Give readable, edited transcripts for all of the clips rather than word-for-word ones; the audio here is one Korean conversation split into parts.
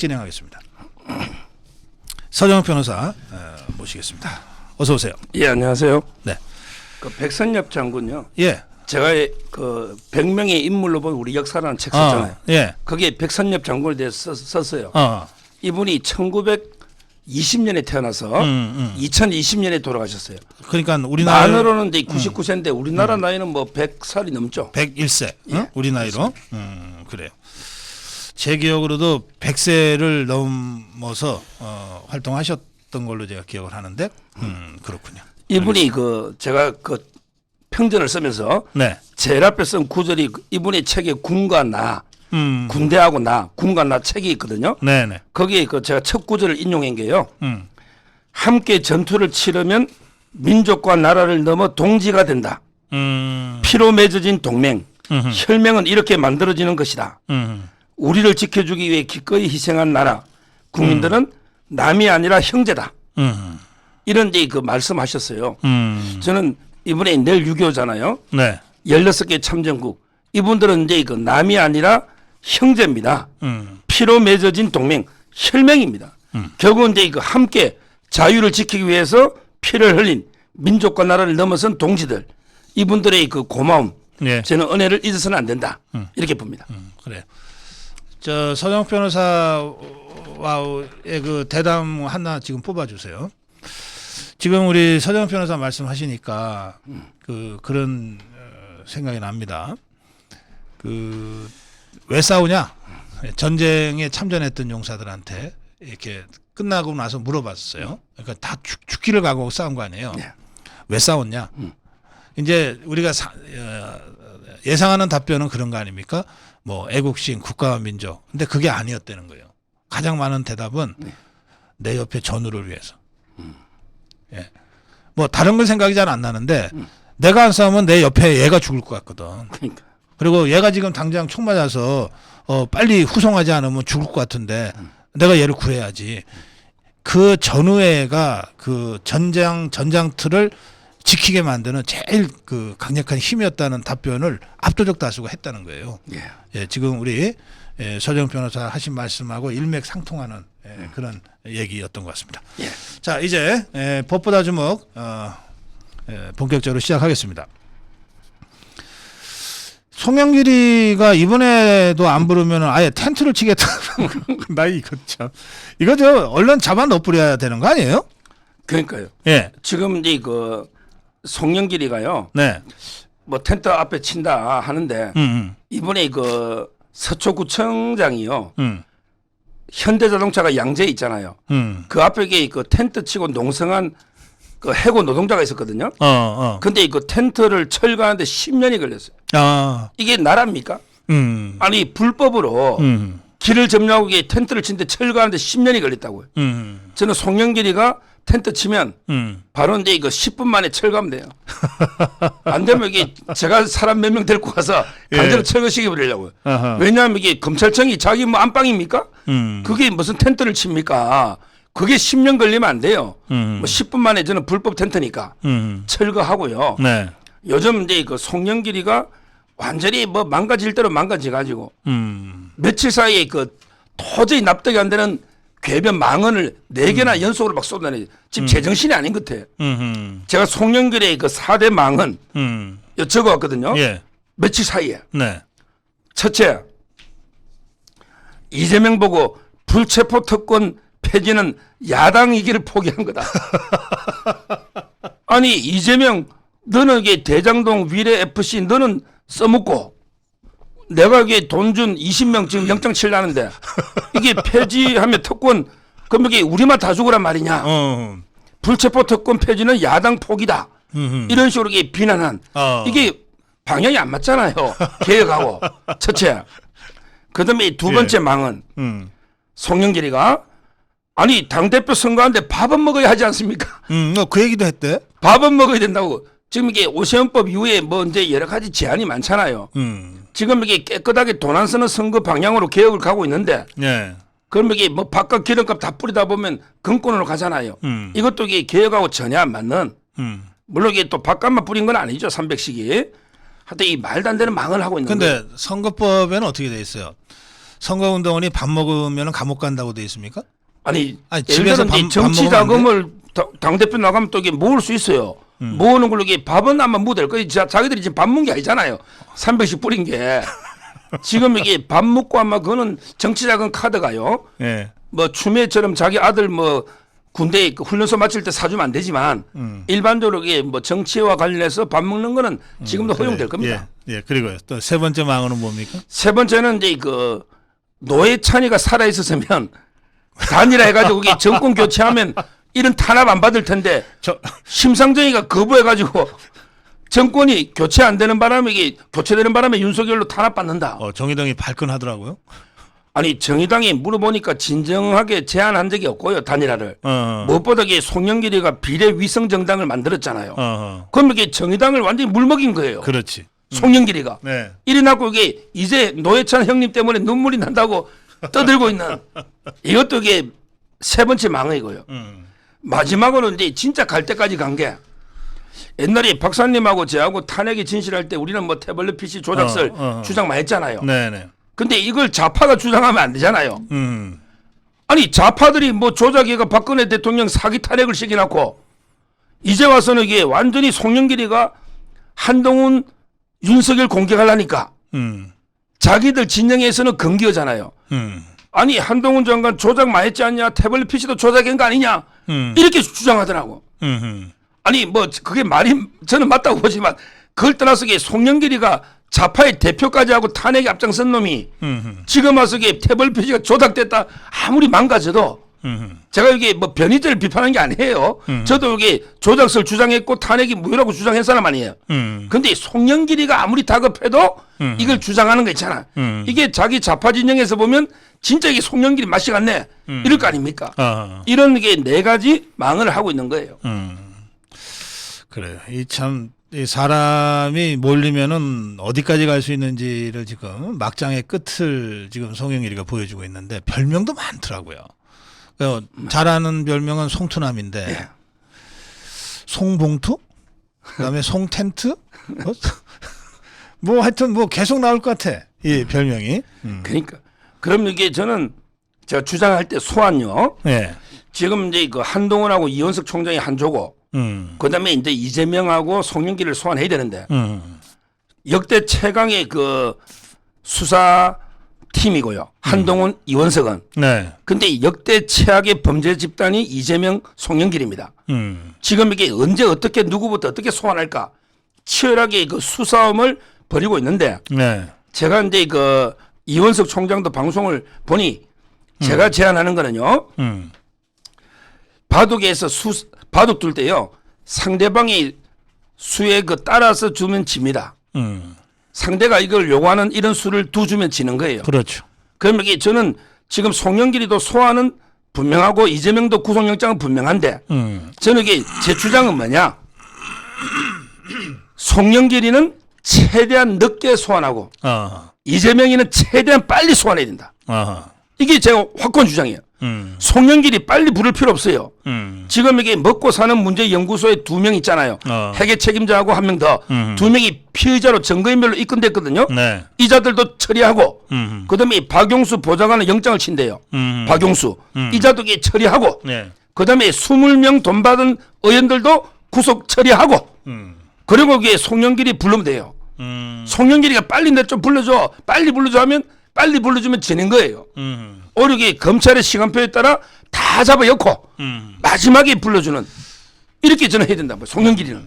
진행하겠습니다. 서정욱 변호사 모시겠습니다. 어서 오세요. 예, 안녕하세요. 네. 그 백선엽 장군요. 예. 제가 그 100명의 인물로 본 우리 역사라는 책 썼잖아요. 예. 거기에 백선엽 장군에 대해서 썼어요. 어. 이분이 1920년에 태어나서 2020년에 돌아가셨어요. 그러니까 우리나라 만으로는 99세인데 우리나라 나이는 뭐 100살이 넘죠. 101세. 예. 응? 우리 나이로. 그래요. 제 기억으로도 100세를 넘어서 활동하셨던 걸로 제가 기억을 하는데 그렇군요. 이분이 그 제가 그 평전을 쓰면서 네. 제일 앞에 쓴 구절이 이분의 책에 군과 나, 군대하고 나, 군과 나 책이 있거든요. 네네. 거기에 그 제가 첫 구절을 인용한 게요. 함께 전투를 치르면 민족과 나라를 넘어 동지가 된다. 피로 맺어진 동맹, 혈맹은 이렇게 만들어지는 것이다. 우리를 지켜주기 위해 기꺼이 희생한 나라, 국민들은 남이 아니라 형제다. 이런 이제 그 말씀하셨어요. 저는 이번에 내일 6.25잖아요. 네. 16개 참전국. 이분들은 이제 그 남이 아니라 형제입니다. 피로 맺어진 동맹, 혈맹입니다. 결국은 이제 그 함께 자유를 지키기 위해서 피를 흘린 민족과 나라를 넘어선 동지들. 이분들의 그 고마움. 네. 저는 은혜를 잊어서는 안 된다. 이렇게 봅니다. 그래요. 저 서정욱 변호사와의 그 대담 하나 지금 뽑아주세요. 지금 우리 서정욱 변호사 말씀하시니까 그런 생각이 납니다. 그 왜 싸우냐? 전쟁에 참전했던 용사들한테 이렇게 끝나고 나서 물어봤어요. 그러니까 다 죽기를 각오하고 싸운 거 아니에요. 네. 왜 싸웠냐? 이제 우리가 예상하는 답변은 그런 거 아닙니까? 뭐 애국심, 국가와 민족. 근데 그게 아니었다는 거예요. 가장 많은 대답은 내 옆에 전우를 위해서. 예. 뭐 다른 건 생각이 잘 안 나는데 내가 안 싸우면 내 옆에 얘가 죽을 것 같거든. 그러니까. 그리고 얘가 지금 당장 총 맞아서 빨리 후송하지 않으면 죽을 것 같은데 내가 얘를 구해야지. 그 전우애가 그 전장틀을 지키게 만드는 제일 그 강력한 힘이었다는 답변을 압도적 다수가 했다는 거예요. 예. 예, 지금 우리 서정욱 변호사 하신 말씀하고 일맥상통하는 그런 얘기였던 것 같습니다. 예. 자, 이제 법보다 주먹 본격적으로 시작하겠습니다. 송영길이가 이번에도 안 부르면 아예 텐트를 치겠다. 나 이거 참 이거 저 얼른 잡아 넣어버려야 되는 거 아니에요? 그러니까요. 예. 지금 이제 그 송영길이가요. 네. 뭐 텐트 앞에 친다 하는데 이번에 그 서초구청장이요. 현대자동차가 양재에 있잖아요. 그 앞에 그 텐트 치고 농성한 그 해고 노동자가 있었거든요. 근데 그 텐트를 철거하는데 10년이 걸렸어요. 이게 나라입니까? 아니 불법으로 길을 점령하고 텐트를 치는데 철거하는데 10년이 걸렸다고요. 저는 송영길이가 텐트 치면 바로 이제 이거 10분 만에 철거하면 돼요. 안 되면 이게 제가 사람 몇 명 데리고 가서 강제로 철거시켜 버리려고요. 왜냐하면 이게 검찰청이 자기 뭐 안방입니까? 그게 무슨 텐트를 칩니까? 그게 10년 걸리면 안 돼요. 뭐 10분 만에 저는 불법 텐트니까 철거하고요. 네. 요즘 이제 그 송영길이가 완전히 뭐 망가질 대로 망가져가지고 며칠 사이에 그 도저히 납득이 안 되는 궤변 망언을 4개나 연속으로 막 쏟아내요. 지금 제정신이 아닌 것 같아요. 제가 송영길의 그 4대 망언 적어왔거든요. 예. 며칠 사이에. 네. 첫째, 이재명 보고 불체포 특권 폐지는 야당이기를 포기한 거다. 아니 이재명 너는 이게 대장동 위례 FC 너는 써먹고 내가 이게 돈 준 20명 지금 영장 칠라는데 이게 폐지하면 특권 그럼 이게 우리만 다 죽으란 말이냐. 불체포 특권 폐지는 야당 포기다. 이런 식으로 이게 비난한 이게 방향이 안 맞잖아요. 개혁하고 첫째. 그다음에 두 번째 망은 송영길이가 아니 당대표 선거하는데 밥은 먹어야 하지 않습니까? 그 얘기도 했대. 밥은 먹어야 된다고. 지금 이게 오세훈법 이후에 뭐 이제 여러 가지 제한이 많잖아요. 지금 이게 깨끗하게 돈 안 쓰는 선거 방향으로 개혁을 가고 있는데 네. 그럼 이게 뭐 밥과 기름값 다 뿌리다 보면 금권으로 가잖아요. 이것도 이게 개혁하고 전혀 안 맞는 물론 이게 또 밥값만 뿌린 건 아니죠. 300씩이. 하여튼 이 말도 안 되는 망을 하고 있는 거예요. 근데 선거법에는 어떻게 돼 있어요? 선거운동원이 밥 먹으면 감옥 간다고 돼 있습니까? 아니 집에서 예를 들어 정치 자금을 당대표 나가면 또 이게 모을 수 있어요. 모으는 걸로 이게 밥은 아마 묻을 거예요. 자기들이 지금 밥 먹은 게 아니잖아요. 300씩 뿌린 게. 지금 이게 밥 먹고 아마 그거는 정치 자금 카드가요. 예. 뭐 추미애처럼 자기 아들 뭐 군대 훈련소 마칠 때 사주면 안 되지만 일반적으로 이게 뭐 정치와 관련해서 밥 먹는 거는 지금도 허용될 겁니다. 예. 그리고요. 또 세 번째 망언은 뭡니까? 세 번째는 이제 그 노회찬이가 살아 있었으면 단일화 해가지고 이게 정권 교체하면 이런 탄압 안 받을 텐데 심상정이가 거부해가지고 정권이 교체 안 되는 바람에 이게 교체되는 바람에 윤석열로 탄압받는다. 정의당이 발끈하더라고요. 아니 정의당이 물어보니까 진정하게 제안한 적이 없고요. 단일화를. 무엇보다 이게 송영길이가 비례위성 정당을 만들었잖아요. 그럼 이게 정의당을 완전히 물먹인 거예요. 그렇지. 송영길이가. 네. 이래놓고 이게 이제 노회찬 형님 때문에 눈물이 난다고 떠들고 있는 이것도 이게 세 번째 망언이고요. 마지막으로 이제 진짜 갈 때까지 간 게 옛날에 박사님하고 저하고 탄핵에 진실할 때 우리는 뭐 태블릿 PC 조작설 주장 많이 했잖아요. 네네. 근데 이걸 좌파가 주장하면 안 되잖아요. 아니 좌파들이 뭐 조작해가 박근혜 대통령 사기 탄핵을 시켜놓고 이제 와서는 이게 완전히 송영길이가 한동훈 윤석열 공격하려니까 자기들 진영에서는 금기어잖아요. 아니 한동훈 장관 조작 많이 했지 않냐, 태블릿 PC도 조작한 거 아니냐 이렇게 주장하더라고. 아니 뭐 그게 말이 저는 맞다고 보지만 그걸 떠나서 이게 송영길이가 좌파의 대표까지 하고 탄핵에 앞장선 놈이 지금 와서 이게 태블릿 PC가 조작됐다 아무리 망가져도 제가 이게 뭐 변희재를 비판한 게 아니에요. 저도 이게 조작설 주장했고 탄핵이 무효라고 주장한 사람 아니에요. 근데 송영길이가 아무리 다급해도 이걸 주장하는 거 있잖아. 이게 자기 좌파 진영에서 보면 진짜 이게 송영길이 맛이 갔네. 이럴 거 아닙니까? 이런 게 네 가지 망언을 하고 있는 거예요. 그래요. 이 사람이 몰리면은 어디까지 갈 수 있는지를 지금 막장의 끝을 지금 송영길이가 보여주고 있는데 별명도 많더라고요. 잘 아는 별명은 송투남인데 네. 송봉투? 그다음에 송텐트? 뭐 하여튼 뭐 계속 나올 것 같아. 이 별명이. 그러니까 그럼 이게 저는 제가 주장할 때 소환요. 네. 지금 이제 그 한동훈하고 이원석 총장이 한 조고 그다음에 이제 이재명하고 송영길을 소환해야 되는데 역대 최강의 그 수사 팀이고요. 한동훈, 이원석은. 네. 근데 역대 최악의 범죄 집단이 이재명, 송영길입니다. 지금 이게 언제 어떻게 누구부터 어떻게 소환할까 치열하게 그 수싸움을 벌이고 있는데 네. 제가 이제 그 이원석 총장도 방송을 보니 제가 제안하는 거는요. 바둑에서 바둑 둘 때요. 상대방이 수에 그 따라서 주면 집니다. 상대가 이걸 요구하는 이런 수를 두 주면 지는 거예요. 그렇죠. 그러면 이게 저는 지금 송영길이도 소환은 분명하고 이재명도 구속영장은 분명한데 저는 이게 제 주장은 뭐냐. 송영길이는 최대한 늦게 소환하고 이재명이는 최대한 빨리 소환해야 된다. 이게 제가 확고한 주장이에요. 송영길이 빨리 부를 필요 없어요. 지금 이게 먹고 사는 문제 연구소에 2명 있잖아요. 회계 책임자하고 1명 더. 2명이 피의자로 증거인멸로 입건됐거든요. 네. 이자들도 처리하고 그다음에 박용수 보좌관은 영장을 친대요. 박용수. 이자도 처리하고 네. 그다음에 20명 돈 받은 의원들도 구속 처리하고 그리고 이게 송영길이 부르면 돼요. 송영길이가 빨리 내 좀 불러줘. 빨리 불러줘 하면 빨리 불러주면 지는 거예요. 오히려 이게 검찰의 시간표에 따라 다 잡아 엮고 마지막에 불러주는 이렇게 저는 해야 된다. 송영길이는.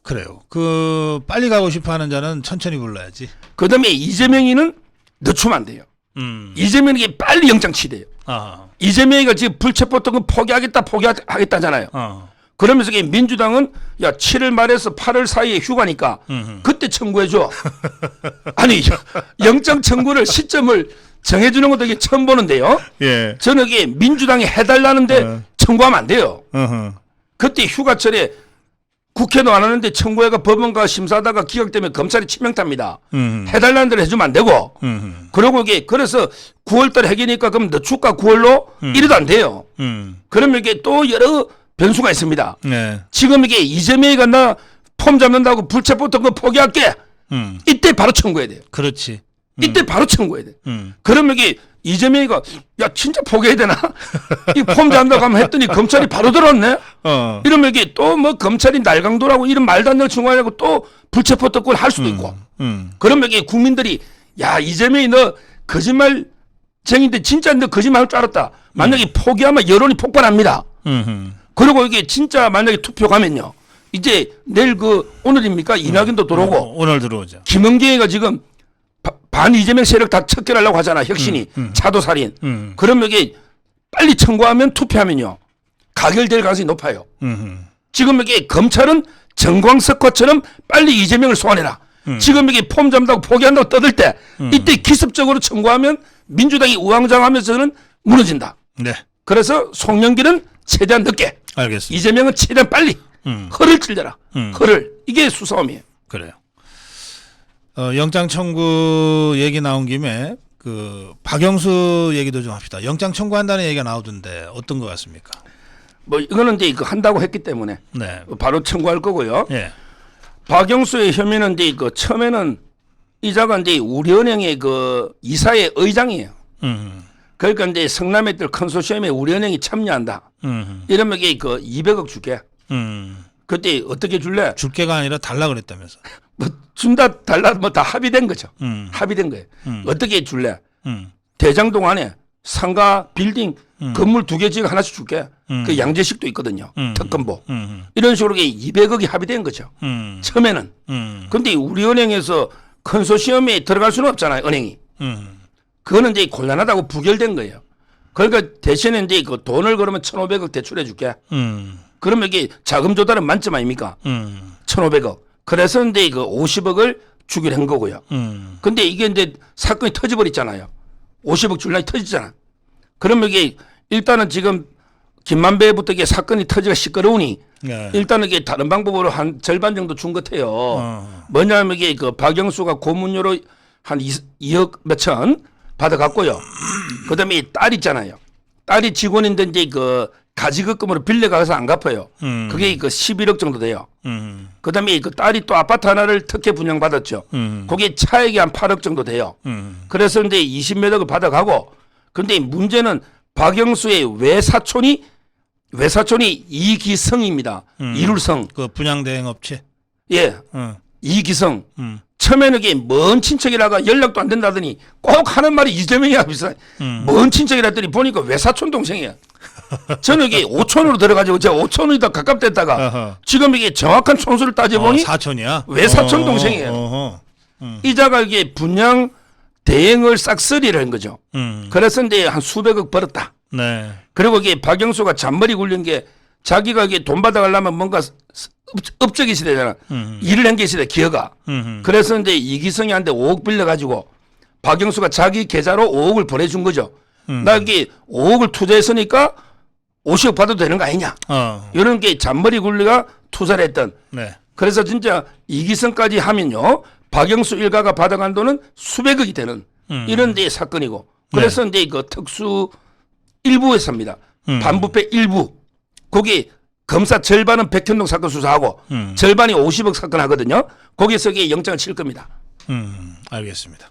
그래요. 그 빨리 가고 싶어하는 자는 천천히 불러야지. 그다음에 이재명이는 늦추면 안 돼요. 이재명이 빨리 영장 치대요. 이재명이가 지금 불체포 특권 포기하겠다잖아요. 그러면서 민주당은 야 7월 말에서 8월 사이에 휴가니까 그때 청구해줘. 아니 영장 청구를 시점을 정해주는 것도 이게 처음 보는데요. 예. 저는 이게 민주당이 해달라는데 청구하면 안 돼요. 그때 휴가철에 국회도 안 하는데 청구회가 법원가 심사하다가 기각 때문에 검찰이 치명타입니다. 해달라는 대로 해주면 안 되고. 그리고 이게 그래서 9월달에 해기니까 그럼 늦출까 9월로 이래도 안 돼요. 그러면 이게 또 여러 변수가 있습니다. 네. 지금 이게 이재명이가 나 폼 잡는다고 불체포 특권 포기할게. 이때 바로 청구해야 돼요. 그렇지. 이때 바로 청구해야 돼. 그러면 이게 이재명이가 야 진짜 포기해야 되나? 이 폼 잡는다고 하면 했더니 검찰이 바로 들어왔네. 이러면 이게 또 뭐 검찰이 날강도라고 이런 말도 안 되는 청구하려고 또 불체포 특권 할 수도 있고. 그러면 이게 국민들이 야 이재명이 너 거짓말쟁인데 진짜 너 거짓말할 줄 알았다. 만약에 포기하면 여론이 폭발합니다. 그리고 이게 진짜 만약에 투표 가면요. 이제 내일 오늘입니까? 이낙연도 들어오고. 오늘 들어오죠. 김은경이가 지금 반 이재명 세력 다 척결하려고 하잖아. 혁신이. 차도살인. 그러면 이게 빨리 청구하면 투표하면요. 가결될 가능성이 높아요. 지금 이게 검찰은 정광석화처럼 빨리 이재명을 소환해라. 지금 이게 폼 잡는다고 포기한다고 떠들 때 이때 기습적으로 청구하면 민주당이 우왕좌왕하면서는 무너진다. 네. 그래서 송영길은 최대한 늦게. 알겠습니다. 이재명은 최대한 빨리. 허를 찔려라. 허를. 이게 수사범이에요. 그래요. 영장 청구 얘기 나온 김에 박영수 얘기도 좀 합시다. 영장 청구한다는 얘기가 나오던데 어떤 것 같습니까? 뭐 이거는 이제 한다고 했기 때문에 네. 바로 청구할 거고요. 예. 박영수의 혐의는 이제 처음에는 이자가 이제 우리은행의 이사의 의장이에요. 그러니까 이제 성남의 컨소시엄에 우리은행이 참여한다. 이러면 이게 200억 줄게. 그때 어떻게 줄래? 줄게가 아니라 달라 그랬다면서. 뭐 준다 달라 뭐 다 합의된 거죠. 합의된 거예요. 어떻게 줄래? 대장동 안에 상가 빌딩 건물 2개 지어 하나씩 줄게. 그 양재식도 있거든요. 특검보. 이런 식으로 200억이 합의된 거죠. 처음에는. 근데 우리은행에서 컨소시엄에 들어갈 수는 없잖아요. 은행이. 그거는 이제 곤란하다고 부결된 거예요. 그러니까 대신에 이제 돈을 그러면 1,500억 대출해 줄게. 그러면 이게 자금 조달은 만점 아닙니까? 1,500억. 그래서 이제 50억을 주기로 한 거고요. 근데 이게 이제 사건이 터져버렸잖아요. 50억 줄라니 터지잖아. 그러면 이게 일단은 지금 김만배부터 이게 사건이 터지가 시끄러우니 네. 일단은 이게 다른 방법으로 한 절반 정도 준 것 같아요. 뭐냐면 이게 박영수가 고문료로 한 2억 몇천 받아갔고요. 그 다음에 이 딸 있잖아요. 딸이 직원인데 이제 가지급금으로 빌려가서 안 갚아요. 그게 11억 정도 돼요. 그 다음에 딸이 또 아파트 하나를 특혜 분양받았죠. 그게 차액이 한 8억 정도 돼요. 그래서 이제 20몇 억을 받아가고 근데 문제는 박영수의 외사촌이 이기성입니다. 이룰성. 그 분양대행업체. 예. 이기성. 처음에는 이게 먼 친척이라가 연락도 안 된다더니 꼭 하는 말이 이재명이야. 비싸. 먼 친척이라 했더니 보니까 외사촌 동생이야. 저는 이게 오촌으로 들어가지고 제가 오촌이 더 가깝댔다가 지금 이게 정확한 촌수를 따져보니 사촌이야? 외사촌 동생이에요. 이자가 이게 분양 대행을 싹쓸이를 한 거죠. 그래서 이제 한 수백억 벌었다. 네. 그리고 이게 박영수가 잔머리 굴린 게 자기가 이게 돈 받아가려면 뭔가 업적이 있어야 되잖아. 일을 한 게 있어야 돼, 기여가. 그래서 이제 이기성이한테 5억 빌려가지고 박영수가 자기 계좌로 5억을 보내준 거죠. 나 여기 5억을 투자했으니까 50억 받아도 되는 거 아니냐. 이런 게 잔머리 굴리가 투자를 했던. 네. 그래서 진짜 이기성까지 하면요. 박영수 일가가 받아간 돈은 수백억이 되는 이런 데 사건이고. 그래서 이제 특수 일부 회사입니다. 반부패 일부. 거기 검사 절반은 백현동 사건 수사하고 절반이 50억 사건 하거든요. 거기서 이게 영장을 칠 겁니다. 알겠습니다.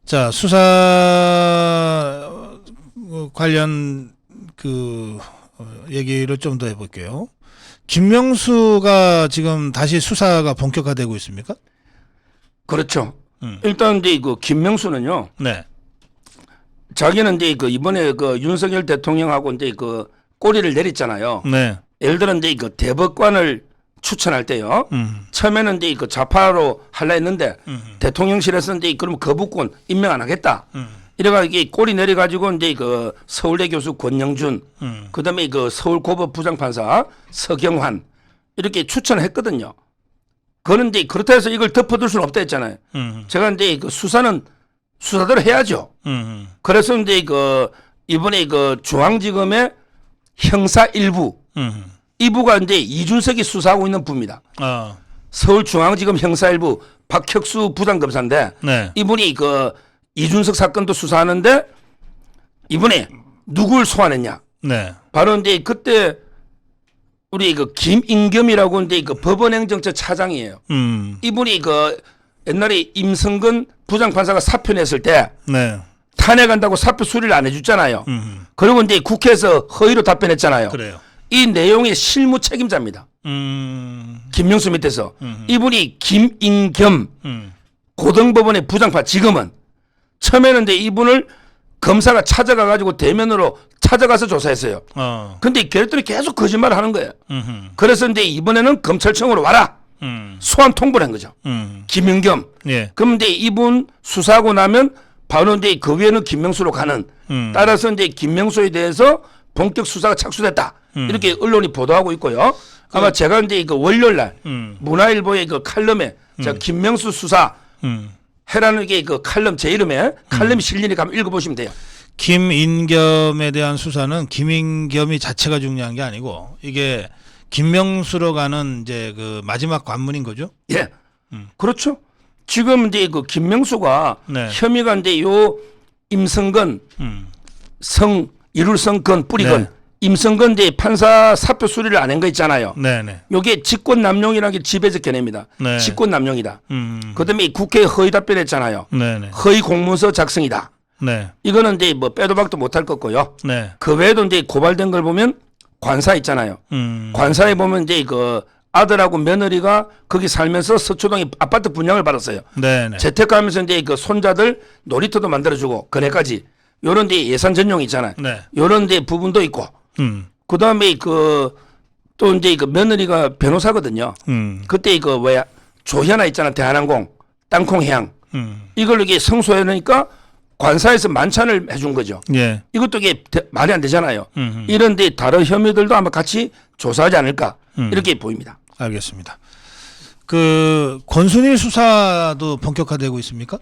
자, 수사 관련 얘기를 좀 더 해볼게요. 김명수가 지금 다시 수사가 본격화되고 있습니까? 그렇죠. 일단 이제 김명수는요. 네. 자기는 이제 이번에 윤석열 대통령하고 이제 꼬리를 내렸잖아요. 네. 예를 들어 이제 대법관을 추천할 때요. 처음에는 이제 좌파로 하려 했는데 대통령실에서 이제 그러면 거부권 임명 안 하겠다. 이래가 이게 꼬리 내려가지고 이제 서울대 교수 권영준, 그다음에 서울고법 부장판사 서경환 이렇게 추천을 했거든요. 그거는 이제 그렇다 해서 이걸 덮어둘 수는 없다 했잖아요. 제가 이제 수사는 수사대로 해야죠. 그래서 이제 이번에 중앙지검의 형사 일부 이부가 이제 이준석이 수사하고 있는 부입니다. 서울중앙지검 형사일부 박혁수 부장검사인데 네. 이분이 이준석 사건도 수사하는데 이번에 누굴 소환했냐? 네. 바로 이제 그때 우리 김인겸이라고 이제 법원행정처 차장이에요. 이분이 옛날에 임성근 부장판사가 사표 냈을 때 네. 탄핵한다고 사표 수리를 안 해줬잖아요. 그리고 이제 국회에서 허위로 답변했잖아요. 그래요. 이 내용의 실무 책임자입니다. 김명수 밑에서 이분이 김인겸 고등법원의 부장판 지금은 처음에는 이제 이분을 검사가 찾아가 가지고 대면으로 찾아가서 조사했어요. 근데 그랬더니 계속 거짓말을 하는 거예요. 그래서 이제 이번에는 검찰청으로 와라. 소환 통보를 한 거죠. 김인겸. 예. 그럼 이제 이분 수사하고 나면 바로 이제 그 위에는 김명수로 가는. 따라서 이제 김명수에 대해서 본격 수사가 착수됐다. 이렇게 언론이 보도하고 있고요. 아마 제가 이제 그 월요일 날 문화일보의 그 칼럼에 제가 김명수 수사 해라는 게 그 칼럼 제 이름에 칼럼이 실리니까 한번 읽어보시면 돼요. 김인겸에 대한 수사는 김인겸이 자체가 중요한 게 아니고 이게 김명수로 가는 이제 그 마지막 관문인 거죠? 예. 그렇죠. 지금 이제 그 김명수가 네. 혐의가 이제 요 임성근 이룰성근 뿌리건 네. 임성근 이제 판사 사표 수리를 안 한 거 있잖아요. 네네. 요게 직권남용이라는 게 지배적 견해입니다. 네. 직권남용이다. 그다음에 국회에 허위 답변했잖아요. 네네. 허위 공문서 작성이다. 네. 이거는 이제 뭐 빼도 박도 못할 거고요. 네. 그 외에도 이제 고발된 걸 보면 관사 있잖아요. 관사에 보면 이제 그 아들하고 며느리가 거기 살면서 서초동에 아파트 분양을 받았어요. 네네. 재택하면서 이제 그 손자들 놀이터도 만들어주고 그네까지 요런 데 예산 전용이 있잖아요. 네. 요런 데 부분도 있고. 그 다음에 그 또 이제 그 며느리가 변호사거든요. 그때 그 왜 조현아 있잖아. 대한항공 땅콩해양 이걸 이게 성소해놓으니까 관사에서 만찬을 해준 거죠. 예. 이것도 이게 말이 안 되잖아요. 이런데 다른 혐의들도 아마 같이 조사하지 않을까 이렇게 보입니다. 알겠습니다. 그 권순일 수사도 본격화되고 있습니까?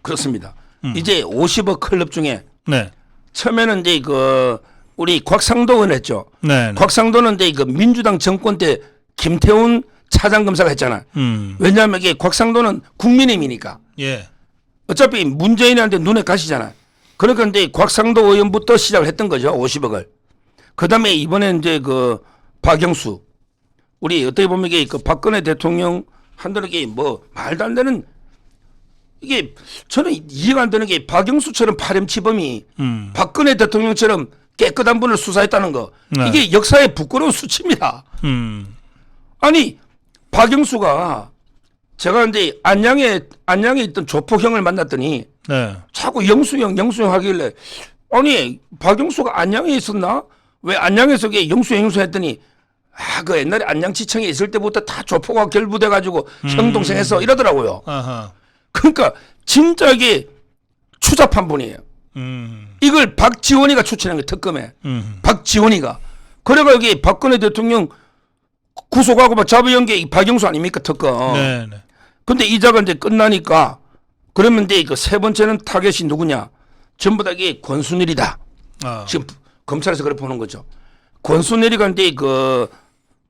그렇습니다. 이제 50억 클럽 중에 네. 처음에는 이제 그 우리 곽상도 의원 했죠. 네. 곽상도는 이제 그 민주당 정권 때 김태훈 차장검사가 했잖아. 왜냐하면 이게 곽상도는 국민의힘이니까. 예. 어차피 문재인한테 눈에 가시잖아. 그러니까 이제 곽상도 의원부터 시작을 했던 거죠. 50억을. 그 다음에 이번에 이제 그 박영수. 우리 어떻게 보면 이게 그 박근혜 대통령 한다는 게 뭐 말도 안 되는 이게 저는 이해가 안 되는 게 박영수처럼 파렴치범이 박근혜 대통령처럼 깨끗한 분을 수사했다는 거. 네. 이게 역사에 부끄러운 수치입니다. 아니 박영수가 제가 이제 안양에 있던 조폭형을 만났더니 네. 자꾸 영수형 하길래 아니 박영수가 안양에 있었나? 왜 안양에서 영수형 했더니 그 옛날에 안양지청에 있을 때부터 다 조폭과 결부돼 가지고 형 동생 해서 이러더라고요. 아하. 그러니까 진짜 이게 추잡한 분이에요. 이걸 박지원이가 추천한 게 특검에. 박지원이가. 그래가 여기 박근혜 대통령 구속하고 막 잡아연 게 박영수 아닙니까 특검. 네네. 근데 이자가 이제 끝나니까 그러면 이제 그 세 번째는 타겟이 누구냐? 전부 다 이게 권순일이다. 지금 검찰에서 그렇게 보는 거죠. 권순일이가 이제 그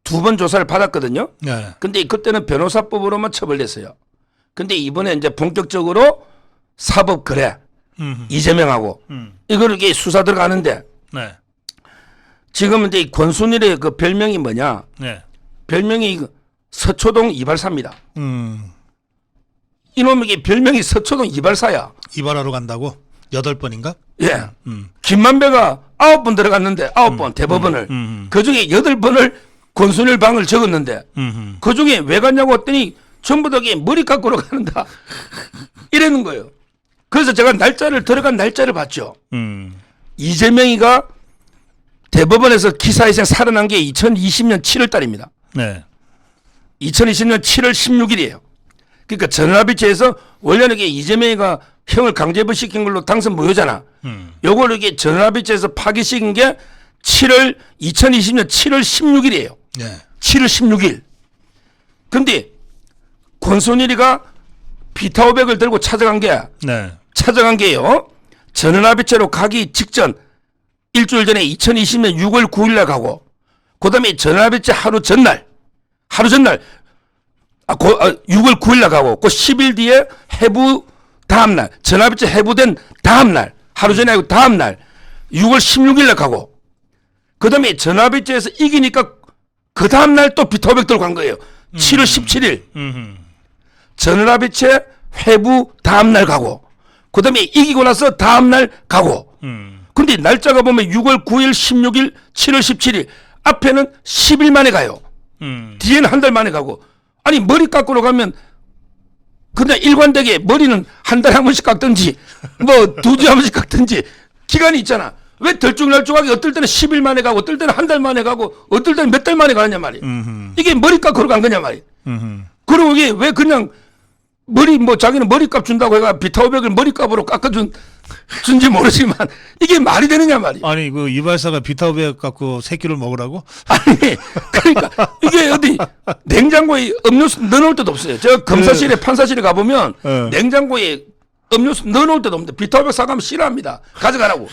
두 번 조사를 받았거든요. 네. 근데 그때는 변호사법으로만 처벌됐어요. 근데 이번에 이제 본격적으로 사법 거래 이재명하고 이걸 이게 수사 들어가는데 네. 지금 이제 권순일의 그 별명이 뭐냐? 네. 별명이 서초동 이발사입니다. 이놈에게 별명이 서초동 이발사야. 이발하러 간다고? 8번인가? 예. 김만배가 9번 들어갔는데 9번 대법원을 그중에 8번을 권순일 방을 적었는데 그중에 왜 갔냐고 했더니 전부 다 머리 깎으러 가는다. 이러는 거예요. 그래서 제가 들어간 날짜를 봤죠. 이재명이가 대법원에서 기사회생 살아난 게 2020년 7월 달입니다. 네. 2020년 7월 16일이에요. 그러니까 전화비치에서 원래는 이게 이재명이가 형을 강제부시킨 걸로 당선 무효잖아. 요걸 이게 전화비치에서 파기시킨 게 2020년 7월 16일이에요. 네. 7월 16일. 근데 권순일이가 비타오백을 들고 찾아간 게요. 전원합의체로 가기 직전 일주일 전에 2020년 6월 9일날 가고 그다음에 전원합의체 하루 전날 6월 9일날 가고 그 10일 뒤에 해부 다음날 전원합의체 해부된 다음날 하루 전에 하고 다음날 6월 16일날 가고 그다음에 전원합의체에서 이기니까 그 다음날 또 비타오백 들고 간 거예요. 7월 17일. 전월합의체 회부 다음날 가고 그다음에 이기고 나서 다음날 가고 근데 날짜가 보면 6월 9일 16일 7월 17일 앞에는 10일 만에 가요. 뒤에는 한 달 만에 가고 아니 머리 깎으러 가면 그냥 일관되게 머리는 한 달에 한 번씩 깎든지 뭐 두 주에 한 번씩 깎든지 기간이 있잖아. 왜 들쭉날쭉하게 어떨 때는 10일 만에 가고 어떨 때는 한 달 만에 가고 어떨 때는 몇 달 만에 가느냐 말이야. 이게 머리 깎으러 간 거냐 말이야. 그리고 이게 왜 그냥 머리 뭐 자기는 머리값 준다고 해가 비타500을 머리값으로 준지 모르지만 이게 말이 되느냐 말이야. 아니 그 이발사가 비타500 갖고 새끼를 먹으라고? 아니 그러니까 이게 어디 냉장고에 음료수 넣어놓을 데도 없어요. 저 검사실에 판사실에 가보면 냉장고에 음료수 넣어놓을 데도 없는데 비타500 사가면 싫어합니다. 가져가라고.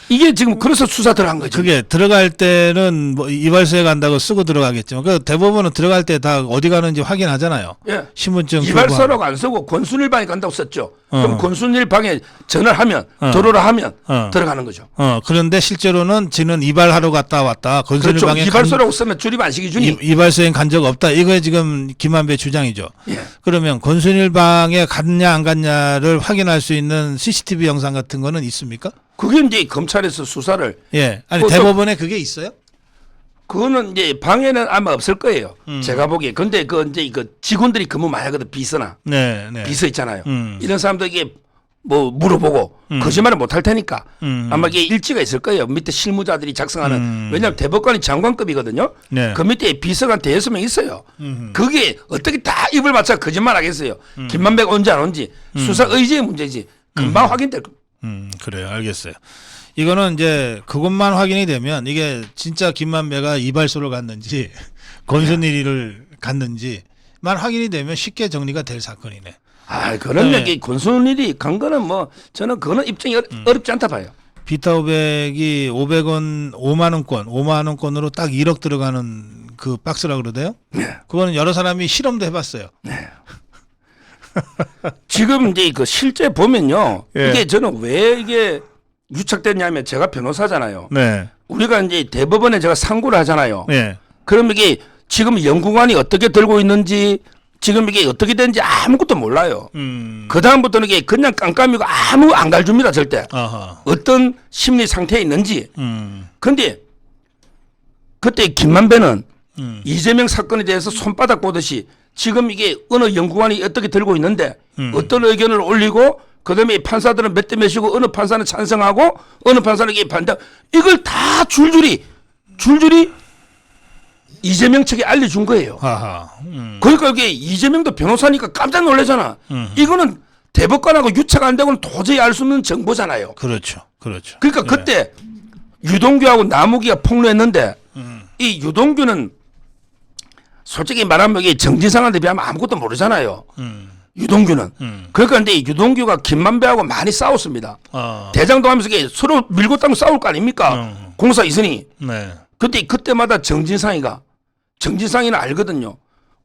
이게 지금 그래서 수사 들어간 거죠. 그게 들어갈 때는 뭐 이발소에 간다고 쓰고 들어가겠지만 그 대부분은 들어갈 때 다 어디 가는지 확인하잖아요. 예. 신분증 이발소라고 안 쓰고 권순일방에 간다고 썼죠. 그럼 권순일방에 전화를 하면 도로를 하면 들어가는 거죠. 그런데 실제로는 지는 이발하러 갔다 왔다. 그렇죠. 권순일방에 이발소라고 쓰면 출입 안식이 주니. 이발소에 간 적 없다. 이거에 지금 김만배 주장이죠. 예. 그러면 권순일방에 갔냐 안 갔냐를 확인할 수 있는 CCTV 영상 같은 거는 있습니까? 그게 이제 검찰에서 수사를. 예. 아니 대법원에 그게 있어요? 그거는 이제 방에는 아마 없을 거예요. 제가 보기에. 근데 그 이제 그 직원들이 근무 많이 하거든. 비서나. 네. 비서 있잖아요. 이런 사람들에게 뭐 물어보고 거짓말을 못 할 테니까 아마 이게 일지가 있을 거예요. 밑에 실무자들이 작성하는. 왜냐하면 대법관이 장관급이거든요. 네. 그 밑에 비서가 한 대여섯 명 있어요. 그게 어떻게 다 입을 맞춰 거짓말 하겠어요. 김만배가 온지 안 온지 수사 의지의 문제지. 금방 확인될 겁니다. 그래요. 알겠어요. 이거는 이제 그것만 확인이 되면 이게 진짜 김만배가 이발소를 갔는지 권순일이를 갔는지만 확인이 되면 쉽게 정리가 될 사건이네. 아, 그런 네. 얘기 권순일이 간 거는 뭐 저는 그거는 입증이 어렵지 않다 봐요. 비타500이 500원 5만 원권으로 딱 1억 들어가는 그 박스라 그러대요. 네. 그거는 여러 사람이 실험도 해봤어요. 네. 지금 이제 그 실제 보면요. 예. 이게 저는 왜 이게 유착됐냐면 제가 변호사잖아요. 네. 우리가 이제 대법원에 제가 상고를 하잖아요. 네. 그럼 이게 지금 연구관이 어떻게 들고 있는지 지금 이게 어떻게 되는지 아무것도 몰라요. 그 다음부터는 이게 그냥 깜깜이고 아무 안 가르줍니다 절대. 아하. 어떤 심리 상태에 있는지. 근데 그때 김만배는 이재명 사건에 대해서 손바닥 보듯이 지금 이게 어느 연구관이 어떻게 들고 있는데 어떤 의견을 올리고 그다음에 판사들은 몇 대 몇이고 어느 판사는 찬성하고 어느 판사는 이게 반대 이걸 다 줄줄이 이재명 측에 알려준 거예요. 아하. 그러니까 이게 이재명도 변호사니까 깜짝 놀라잖아. 이거는 대법관하고 유착 안 되고는 도저히 알 수 없는 정보잖아요. 그렇죠. 그렇죠. 그러니까 네. 그때 유동규하고 남욱이가 폭로했는데 이 유동규는 솔직히 말하면 이게 정진상한테 비하면 아무것도 모르잖아요. 유동규는. 그러니까 근데 유동규가 김만배하고 많이 싸웠습니다. 대장동 하면서 이게 서로 밀고 땅 싸울 거 아닙니까? 공사 있으니. 네. 근데 그때마다 정진상이는 알거든요.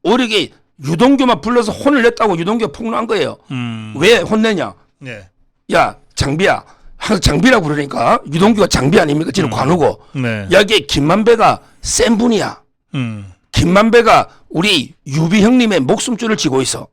오히려 이게 유동규만 불러서 혼을 냈다고 유동규가 폭로한 거예요. 왜 혼내냐? 네. 야 장비야. 항상 장비라고 그러니까 유동규가 장비 아닙니까? 지금 관우고. 네. 야 이게 김만배가 센 분이야. 김만배가 우리 유비 형님의 목숨줄을 쥐고 있어.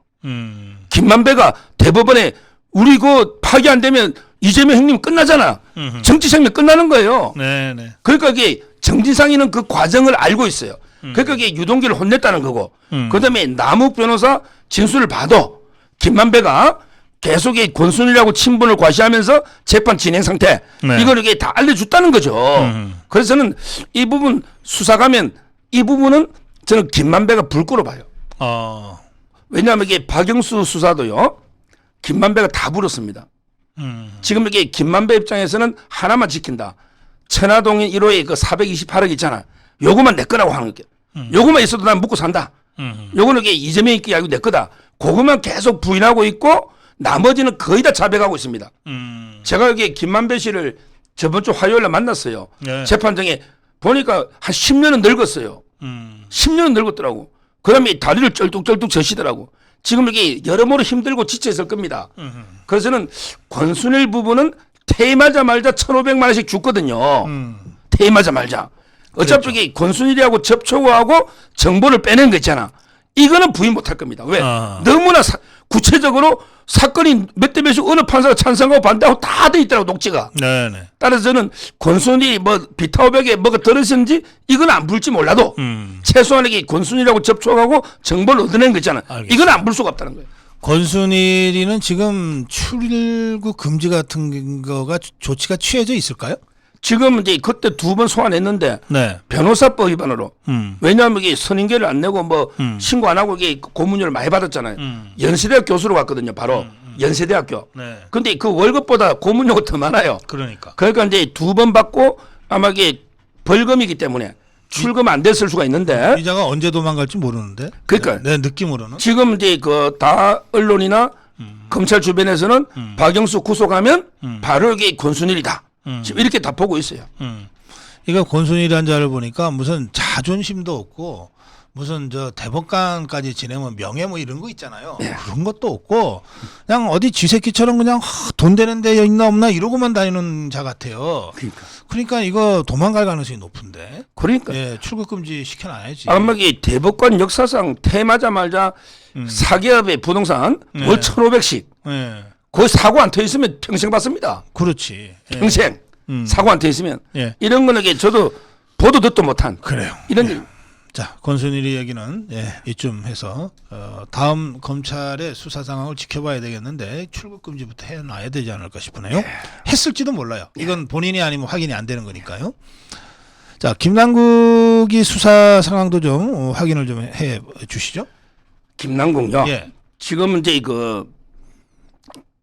김만배가 대법원에 우리 그 파기 안 되면 이재명 형님 끝나잖아. 정치 생명 끝나는 거예요. 네. 네. 그러니까 이게 정진상이는 그 과정을 알고 있어요. 그러니까 이게 유동규를 혼냈다는 거고. 그다음에 남욱 변호사 진술을 봐도 김만배가 계속 이 권순일하고 친분을 과시하면서 재판 진행 상태 네. 이걸 이게 다 알려줬다는 거죠. 그래서 저는 이 부분 수사 가면 이 부분은 저는 김만배가 불구로 봐요. 왜냐하면 이게 박영수 수사도요. 김만배가 다 불었습니다. 지금 이게 김만배 입장에서는 하나만 지킨다. 천화동인 1호에 그 428억 있잖아. 요거만 내 거라고 하는 게. 요거만 있어도 난 묵고 산다. 요거는 이게 이재명이 있기 아니고 내 거다. 그거만 계속 부인하고 있고 나머지는 거의 다 자백하고 있습니다. 제가 여기 김만배 씨를 저번 주 화요일에 만났어요. 네. 재판장에 보니까 한 10년은 늙었어요. 10년은 늙었더라고. 그다음에 다리를 쩔뚝쩔뚝 저시더라고. 지금 이게 여러모로 힘들고 지쳐 있을 겁니다. 그래서 저는 권순일 부부는 퇴임하자 말자 1,500만 원씩 줬거든요. 퇴임하자 말자. 어차피 이게 권순일이하고 접촉하고 정보를 빼낸 거 있잖아. 이거는 부인 못할 겁니다. 왜? 너무나 구체적으로 사건이 몇 대 몇이 어느 판사가 찬성하고 반대하고 다 돼 있더라고 녹취가. 네네. 따라서 저는 권순일이 뭐 비타오백에 뭐가 들었는지 이건 안 불지 몰라도 최소한 이게 권순일하고 접촉하고 정보를 얻어낸 거 있잖아. 알겠습니다. 이건 안 불 수가 없다는 거예요. 권순일이는 지금 출국 금지 같은 거가 조치가 취해져 있을까요? 지금 이제 그때 2번 소환했는데 네. 변호사법 위반으로 왜냐하면 이게 선임계를 안 내고 뭐 신고 안 하고 이게 고문료를 많이 받았잖아요. 연세대학 교수로 갔거든요. 바로 연세대학교. 네. 근데 그 월급보다 고문료가 더 많아요. 그러니까. 그러니까 이제 2번 받고 아마 이게 벌금이기 때문에 출금 안 됐을 수가 있는데 이자가 언제 도망갈지 모르는데. 그러니까 내 느낌으로는. 지금 이제 그 다 언론이나 검찰 주변에서는 박영수 구속하면 바로 이게 권순일이다. 지금 이렇게 다 보고 있어요. 이거 권순일이라는 자를 보니까 무슨 자존심도 없고 무슨 저 대법관까지 지내면 명예 뭐 이런 거 있잖아요. 네. 그런 것도 없고 그냥 어디 쥐새끼처럼 그냥 돈 되는 데 있나 없나 이러고만 다니는 자 같아요. 그러니까 이거 도망갈 가능성이 높은데. 그러니까 예, 출국 금지 시켜놔야지. 아마 이 대법관 역사상 퇴임하자마자 사기업의 부동산 월 1,500씩 예. 거의 사고 안 터 있으면 평생 받습니다. 그렇지. 예. 평생 사고 안 터 있으면 예. 이런 거는 이게 저도 보도 듣도 못한 그래요. 이런 일. 자, 권순일이 얘기는 이쯤 해서 다음 검찰의 수사 상황을 지켜봐야 되겠는데 출국 금지부터 해놔야 되지 않을까 싶으네요. 했을지도 몰라요. 이건 본인이 아니면 확인이 안 되는 거니까요. 자, 김남국이 수사 상황도 좀 확인을 좀 해 주시죠. 김남국요. 예. 지금 이제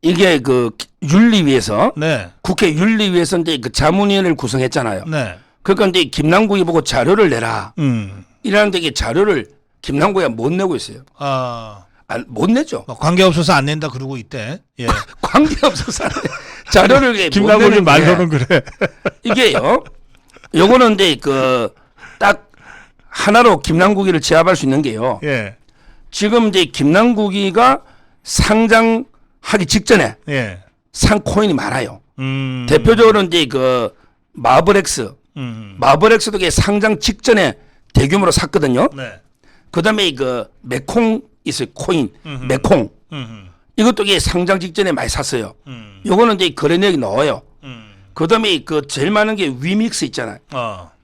이게 그 윤리위에서 네. 국회 윤리위에서 이제 그 자문위원회를 구성했잖아요. 네. 그러니까 이제 김남국이 보고 자료를 내라. 음. 이라는데 이게 자료를 김남국이 못 내고 있어요. 못 내죠. 관계 없어서 안 낸다 그러고 있대. 예. 관계 없어서 자료를 김남국이 말로는 그래. 이게요. 요거는 이제 그 딱 하나로 김남국이를 제압할 수 있는 게요. 예. 지금 이제 김남국이가 상장하기 직전에 예. 산 코인이 많아요. 대표적으로 이제 그 마블엑스, 마블엑스도 이게 상장 직전에 대규모로 샀거든요. 네. 그다음에 그 메콩 있어요. 코인, 메콩. 이것도 이게 상장 직전에 많이 샀어요. 요거는 이제 거래 내역이 나와요. 그다음에 그 제일 많은 게 위믹스 있잖아요.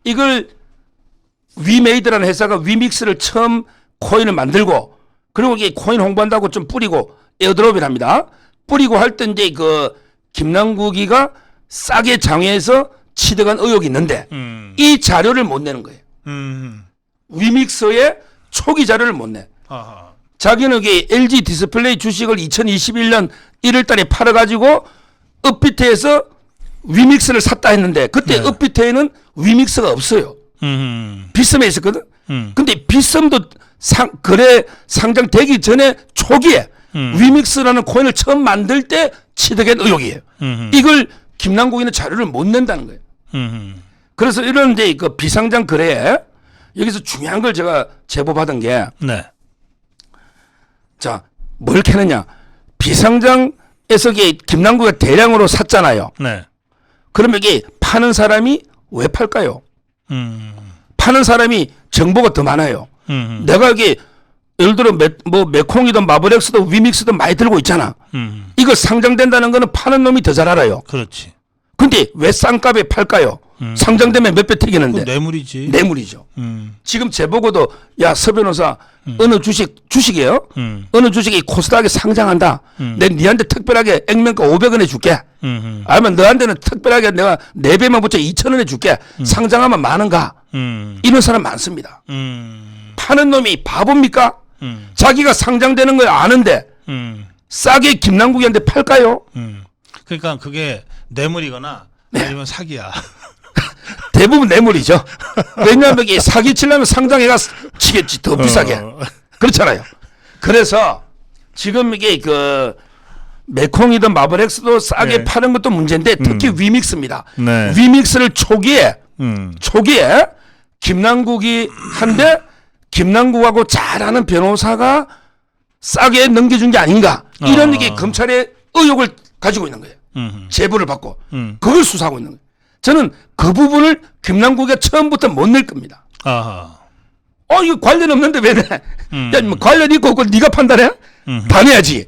이걸 위메이드라는 회사가 위믹스를 처음 코인을 만들고 그리고 이게 코인 홍보한다고 좀 뿌리고 에어드롭을 합니다. 뿌리고 할 때 이제 그 김남국이가 싸게 장외에서 취득한 의혹이 있는데 이 자료를 못 내는 거예요. 위믹스의 초기 자료를 못 내. 자기는 이게 LG 디스플레이 주식을 2021년 1월 달에 팔아가지고 업비트에서 위믹스를 샀다 했는데 그때 네. 업비트에는 위믹스가 없어요. 빗썸에 있었거든. 근데 빗썸도 거래 상장되기 전에 초기에 위믹스라는 코인을 처음 만들 때 취득한 의혹이에요. 이걸 김남국이는 자료를 못 낸다는 거예요. 그래서 이런 이제 그 비상장 거래에 여기서 중요한 걸 제가 제보받은 게 네. 자, 뭘 캐느냐. 비상장에서 이게 김남국이 대량으로 샀잖아요. 네. 그러면 이게 파는 사람이 왜 팔까요? 파는 사람이 정보가 더 많아요. 내가 이게 예를 들어 메콩이든 마블엑스든 위믹스든 많이 들고 있잖아. 이거 상장된다는 거는 파는 놈이 더 잘 알아요. 그렇지. 근데 왜 싼 값에 팔까요? 상장되면 몇 배 튀기는데. 뇌물이지. 뇌물이죠. 지금 제보고도 야, 서 변호사 어느 주식이에요? 어느 주식이 코스닥에 상장한다. 내가 니한테 특별하게 액면가 500원에 줄게. 아니면 너한테는 특별하게 내가 4배만 붙여 2,000원에 줄게. 상장하면 많은가? 이런 사람 많습니다. 파는 놈이 바보입니까? 자기가 상장되는 걸 아는데 싸게 김남국이한테 팔까요? 그러니까 그게 뇌물이거나 아니면 사기야. 대부분 뇌물이죠. 왜냐하면 이게 사기 치려면 상장해가 치겠지. 더 비싸게. 그렇잖아요. 그래서 지금 이게 그 메콩이든 마블엑스도 싸게 네. 파는 것도 문제인데 특히 위믹스입니다. 네. 위믹스를 초기에 김남국이 한데 김남국하고 잘 아는 변호사가 싸게 넘겨준 게 아닌가. 이런 게 검찰의 의혹을 가지고 있는 거예요. 제보를 받고 그걸 수사하고 있는 거예요. 저는 그 부분을 김남국이 처음부터 못 낼 겁니다. 아하. 이거 관련 없는데 왜 내? 야, 뭐 관련 있고 없고 네가 판단해? 당해야지.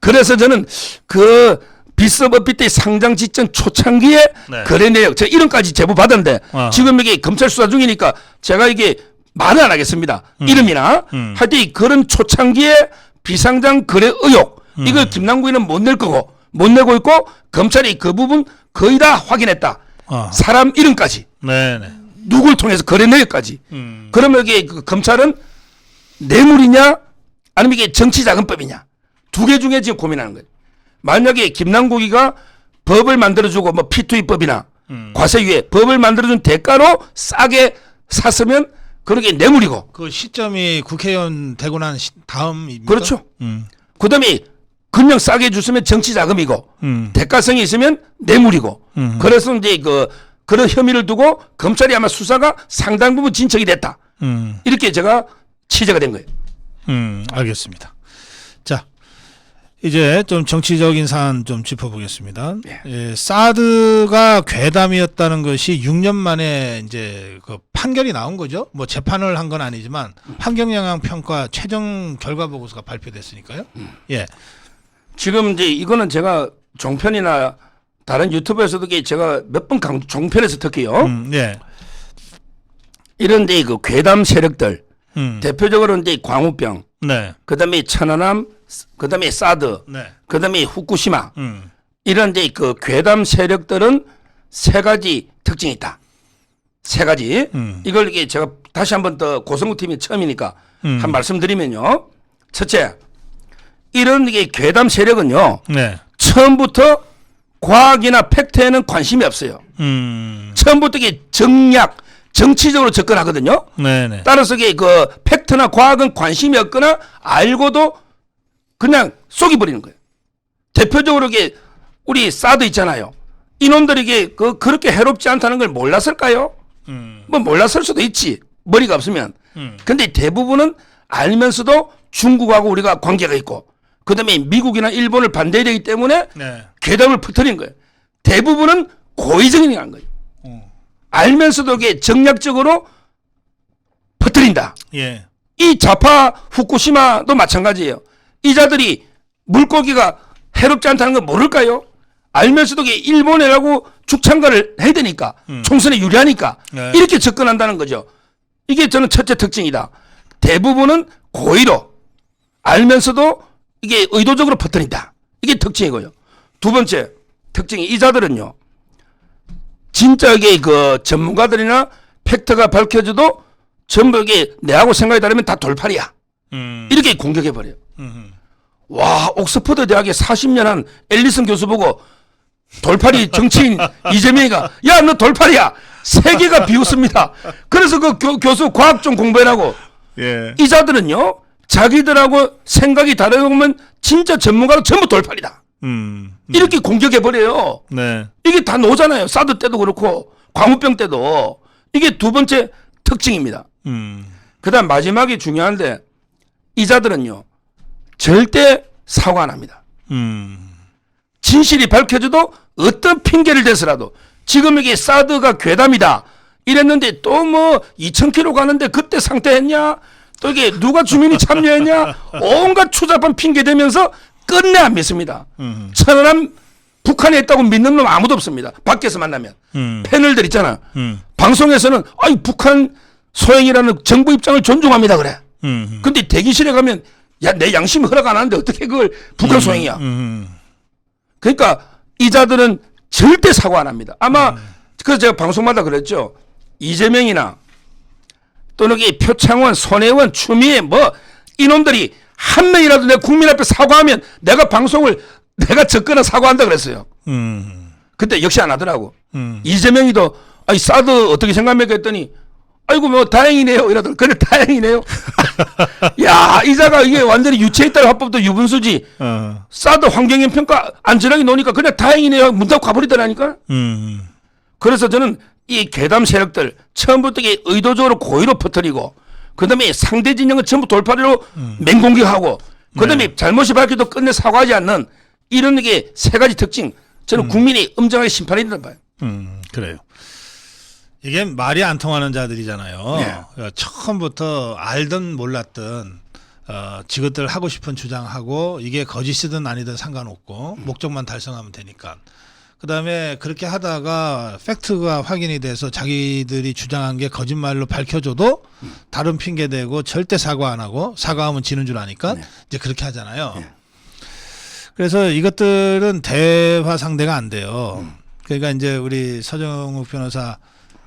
그래서 저는 그 비서업비 때 상장 직전 초창기에 네. 거래 내역, 제가 이름까지 제보 받았는데 지금 이게 검찰 수사 중이니까 제가 이게 말은 안 하겠습니다. 이름이나 하여튼 그런 초창기에 비상장 거래 의혹 이걸 김남국이는 못 낼 거고 못 내고 있고 검찰이 그 부분 거의 다 확인했다. 사람 이름까지. 네네. 누굴 통해서 거래 내역까지. 그러면 이게 그 검찰은 뇌물이냐 아니면 이게 정치자금법이냐 두 개 중에 지금 고민하는 거예요. 만약에 김남국이가 법을 만들어주고 뭐 P2E법이나 과세유예 법을 만들어준 대가로 싸게 샀으면 그게 뇌물이고. 그 시점이 국회의원 되고 난 다음입니까? 그렇죠. 그다음에 그냥 싸게 줬으면 정치자금이고 대가성이 있으면 뇌물이고. 그래서 이제 그런 혐의를 두고 검찰이 아마 수사가 상당 부분 진척이 됐다. 이렇게 제가 취재가 된 거예요. 알겠습니다. 자, 이제 좀 정치적인 사안 좀 짚어보겠습니다. 예, 사드가 괴담이었다는 것이 6년 만에 이제 그 판결이 나온 거죠. 뭐 재판을 한 건 아니지만 환경영향 평가 최종 결과 보고서가 발표됐으니까요. 예. 지금 이제 이거는 제가 종편이나 다른 유튜브에서도 제가 몇 번 종편에서 특히요. 예. 이런 데 그 괴담 세력들 대표적으로 이제 광우병, 네. 그다음에 천안함, 그다음에 사드, 네. 그다음에 후쿠시마 이런 이제 그 괴담 세력들은 세 가지 특징이 있다. 세 가지. 이걸 이게 제가 다시 한번 더 고성국 팀이 처음이니까 한 말씀드리면요. 첫째, 이런 이게 괴담 세력은요. 네. 처음부터 과학이나 팩트에는 관심이 없어요. 처음부터 이게 정략, 정치적으로 접근하거든요. 네네. 따라서 이게 그 팩트나 과학은 관심이 없거나 알고도 그냥 쏘기버리는 거예요. 대표적으로 이게 우리 사드 있잖아요. 이놈들에게 그렇게 해롭지 않다는 걸 몰랐을까요? 뭐 몰랐을 수도 있지. 머리가 없으면. 근데 대부분은 알면서도 중국하고 우리가 관계가 있고 그다음에 미국이나 일본을 반대되기 때문에 네. 괴담을 퍼뜨린 거예요. 대부분은 고의적인 거예요. 알면서도 이게 정략적으로 퍼뜨린다. 예. 이 좌파 후쿠시마도 마찬가지예요. 이 자들이 물고기가 해롭지 않다는 걸 모를까요? 알면서도 이게 일본이라고 죽창가를 해야 되니까 총선에 유리하니까 네. 이렇게 접근한다는 거죠. 이게 저는 첫째 특징이다. 대부분은 고의로 알면서도 이게 의도적으로 퍼뜨린다. 이게 특징이고요. 두 번째 특징이 이 자들은요. 진짜 이게 그 전문가들이나 팩트가 밝혀져도 전부 이게 내하고 생각이 다르면 다 돌팔이야. 이렇게 공격해버려요. 와, 옥스퍼드 대학에 40년 한 앨리슨 교수 보고 돌팔이 정치인 이재명이가 야, 너 돌팔이야. 세 개가 비웃습니다. 그래서 그 교수 과학 좀 공부해라고. 예. 이 자들은요. 자기들하고 생각이 다르면 진짜 전문가로 전부 돌팔이다. 이렇게 공격해버려요. 네. 이게 다 노잖아요. 사드 때도 그렇고 광우병 때도. 이게 두 번째 특징입니다. 그 다음 마지막이 중요한데 이 자들은요. 절대 사과 안 합니다. 진실이 밝혀져도 어떤 핑계를 대서라도 지금 이게 사드가 괴담이다 이랬는데 또 뭐 2,000km 가는데 그때 상태했냐 또 이게 누가 주민이 참여했냐 온갖 추잡한 핑계 대면서 끝내 안 믿습니다. 천안함 북한에 있다고 믿는 놈 아무도 없습니다. 밖에서 만나면 패널들 있잖아. 방송에서는 아이 북한 소행이라는 정부 입장을 존중합니다 그래. 근데 대기실에 가면 야, 내 양심이 허락 안 하는데 어떻게 그걸 북한 소행이야. 그러니까 이 자들은 절대 사과 안 합니다. 아마 그래서 제가 방송마다 그랬죠. 이재명이나 또는 이 표창원, 손혜원, 추미애 뭐 이놈들이 한 명이라도 내 국민 앞에 사과하면 내가 방송을 내가 적거나 사과한다 그랬어요. 근데 역시 안 하더라고. 이재명이도 아이 사드 어떻게 생각합니까 했더니 아이고 뭐 다행이네요 이러더라고. 그래 다행이네요. 야, 이자가 이게 완전히 유체이탈 화법도 유분수지. 사드 환경영 평가 안전하게 노니까 그냥 다행이네요. 문 닫고 가버리더라니까. 그래서 저는 이 괴담 세력들 처음부터 이게 의도적으로 고의로 퍼뜨리고 그다음에 상대 진영은 전부 돌파리로 맹공격하고 그다음에 잘못이 밝혀도 끝내 사과하지 않는 이런 게 세 가지 특징 저는 국민이 엄정하게 심판해 된다 봐요. 그래요. 이게 말이 안 통하는 자들이잖아요. 네. 그러니까 처음부터 알든 몰랐든 지그들 하고 싶은 주장하고 이게 거짓이든 아니든 상관없고 목적만 달성하면 되니까. 그다음에 그렇게 하다가 팩트가 확인이 돼서 자기들이 주장한 게 거짓말로 밝혀져도 다른 핑계 대고 절대 사과 안 하고 사과하면 지는 줄 아니까 네. 이제 그렇게 하잖아요. 네. 그래서 이것들은 대화 상대가 안 돼요. 그러니까 이제 우리 서정욱 변호사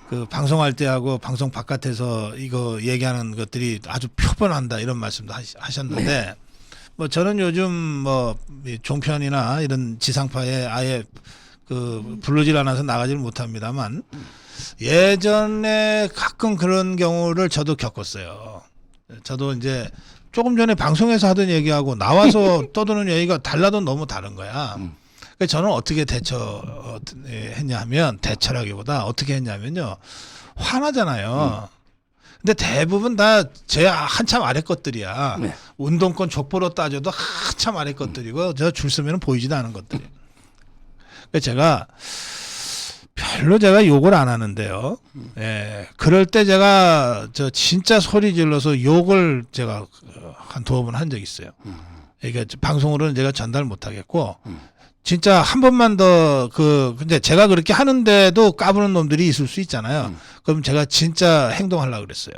그 방송할 때하고 방송 바깥에서 이거 얘기하는 것들이 아주 표본한다 이런 말씀도 하셨는데 네. 뭐 저는 요즘 뭐 종편이나 이런 지상파에 아예 그 부르질 않아서 나가지를 못합니다만 예전에 가끔 그런 경우를 저도 겪었어요. 저도 이제 조금 전에 방송에서 하던 얘기하고 나와서 떠드는 얘기가 달라도 너무 다른 거야. 그래서 저는 어떻게 대처했냐 하면 대처라기보다 어떻게 했냐면요. 화나잖아요. 근데 대부분 다 제 한참 아래 것들이야. 네. 운동권 족보로 따져도 한참 아래 것들이고 저 줄 서면 보이지도 않은 것들이. 그래서 제가 별로 제가 욕을 안 하는데요. 예, 그럴 때 제가 저 진짜 소리 질러서 욕을 제가 한 두어 번 한 적이 있어요. 그러니까 방송으로는 제가 전달 못 하겠고 진짜 한 번만 더 근데 제가 그렇게 하는데도 까부는 놈들이 있을 수 있잖아요. 그럼 제가 진짜 행동하려고 그랬어요.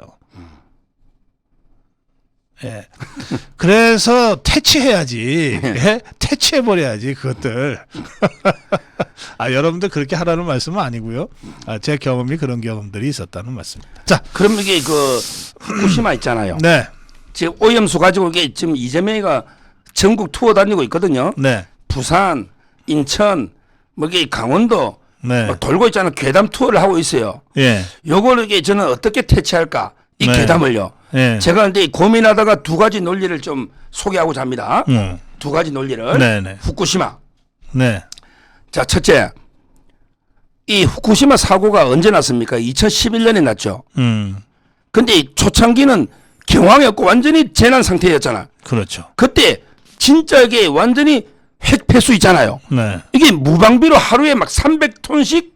예. 그래서 퇴치해야지. 예? 퇴치해버려야지, 그것들. 여러분들 그렇게 하라는 말씀은 아니고요. 제 경험이 그런 경험들이 있었다는 말씀입니다. 자, 그럼 이게 그 후쿠시마 있잖아요. 네. 지금 오염수 가지고 이게 지금 이재명이가 전국 투어 다니고 있거든요. 네. 부산, 인천, 뭐 이게 강원도 네. 막 돌고 있잖아요. 괴담 투어를 하고 있어요. 예. 요걸 이게 저는 어떻게 퇴치할까? 이 네. 괴담을요. 예. 제가 근데 고민하다가 두 가지 논리를 좀 소개하고자 합니다. 두 가지 논리를. 네네. 후쿠시마. 네. 자, 첫째. 이 후쿠시마 사고가 언제 났습니까? 2011년에 났죠. 근데 이 초창기는 경황이었고 완전히 재난 상태였잖아. 그렇죠. 그때 진짜 이게 완전히 핵폐수 있잖아요. 네. 이게 무방비로 하루에 막 300톤씩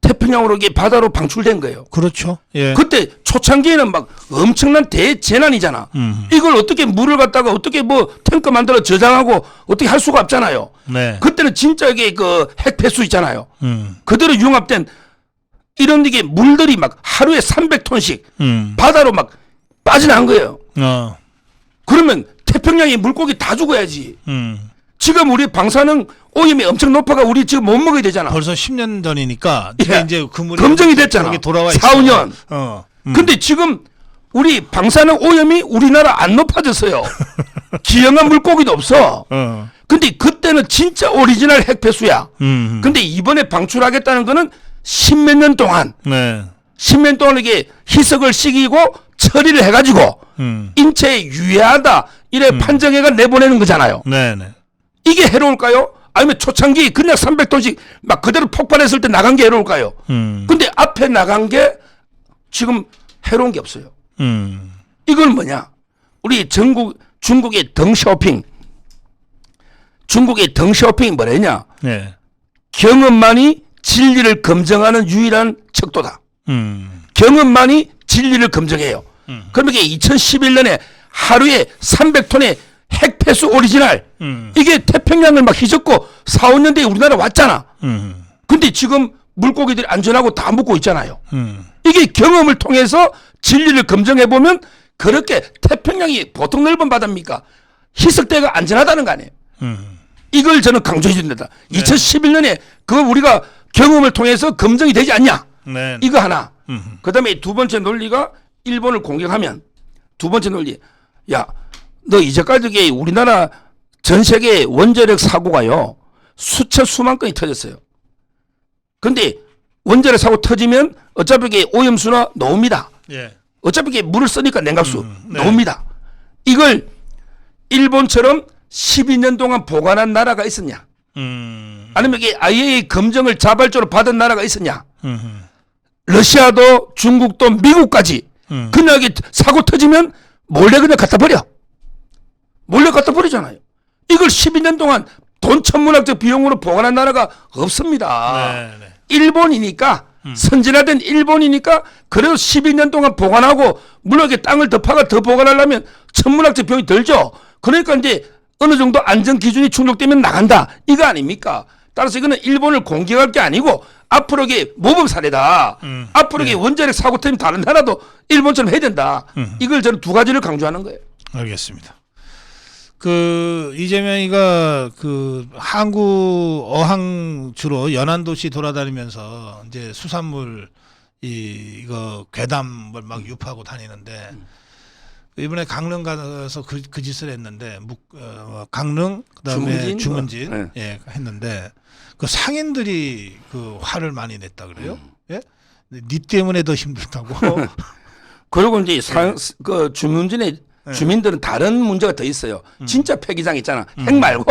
태평양으로 이게 바다로 방출된 거예요. 그렇죠. 예. 그때 초창기에는 막 엄청난 대재난이잖아. 이걸 어떻게 물을 갖다가 어떻게 뭐 탱크 만들어 저장하고 어떻게 할 수가 없잖아요. 네. 그때는 진짜 이게 그 핵폐수 있잖아요. 그대로 융합된 이런 이게 물들이 막 하루에 300톤씩 바다로 막 빠져나간 거예요. 그러면 태평양의 물고기 다 죽어야지. 지금 우리 방사능 오염이 엄청 높아가 우리 지금 못 먹어야 되잖아. 벌써 10년 전이니까 이게 예. 이제 그 물이 검증이 됐잖아. 여기 돌아와 있어. 4, 5년. 근데 지금 우리 방사능 오염이 우리나라 안 높아졌어요. 기형한 물고기도 없어. 근데 그때는 진짜 오리지널 핵폐수야. 근데 이번에 방출하겠다는 거는 십몇 년 동안 네. 10년 동안 이게 희석을 시키고 처리를 해가지고 인체에 유해하다 이래 판정해가 내보내는 거잖아요. 네네. 이게 해로울까요? 아니면 초창기 그냥 300톤씩 막 그대로 폭발했을 때 나간 게 해로울까요? 근데 앞에 나간 게 지금 해로운 게 없어요. 이건 뭐냐? 우리 중국의 덩쇼핑. 중국의 덩쇼핑이 뭐랬냐? 네. 경험만이 진리를 검증하는 유일한 척도다. 경험만이 진리를 검증해요. 그러면 이게 2011년에 하루에 300톤의 핵폐수 오리지널 이게 태평양을 막 휘젓고 4, 5년 뒤에 우리나라 왔잖아. 근데 지금 물고기들이 안전하고 다 묻고 있잖아요. 이게 경험을 통해서 진리를 검증해보면 그렇게 태평양이 보통 넓은 바다입니까? 희석대가 안전하다는 거 아니에요. 이걸 저는 강조해 준다. 네. 2011년에 그 우리가 경험을 통해서 검증이 되지 않냐. 네. 이거 하나. 그 다음에 두 번째 논리가 일본을 공격하면 두 번째 논리. 야, 너 이제까지 우리나라 전 세계 원자력 사고가요. 수천 수만 건이 터졌어요. 근데 원자력 사고 터지면 어차피 이게 오염수나 나옵니다. 예. 어차피 이게 물을 쓰니까 냉각수 네. 나옵니다. 이걸 일본처럼 12년 동안 보관한 나라가 있었냐? 아니면 이게 IAEA 검증을 자발적으로 받은 나라가 있었냐? 러시아도 중국도 미국까지 그냥 이게 사고 터지면 몰래 그냥 갖다 버려. 몰래 갖다 버리잖아요. 이걸 12년 동안 돈 천문학적 비용으로 보관한 나라가 없습니다. 네. 일본이니까 선진화된 일본이니까 그래도 12년 동안 보관하고 물론 이렇게 땅을 더 파가 더 보관하려면 천문학적 비용이 들죠. 그러니까 이제 어느 정도 안전 기준이 충족되면 나간다. 이거 아닙니까? 따라서 이거는 일본을 공격할 게 아니고 앞으로 이게 모범 사례다. 앞으로 이게 원자력 사고 터지면 다른 나라도 일본처럼 해야 된다. 이걸 저는 두 가지를 강조하는 거예요. 알겠습니다. 그 이재명이가 그 항구 어항 주로 연안 도시 돌아다니면서 이제 수산물 이거 괴담을 막 유포하고 다니는데 이번에 강릉 가서 그 짓을 했는데 강릉 그다음에 주문진 네. 예 했는데 그 상인들이 그 화를 많이 냈다 그래요. 예? 니 때문에 더 힘들다고. 그리고 이제 그 주문진의 주민들은 다른 문제가 더 있어요. 진짜 폐기장 있잖아. 핵 말고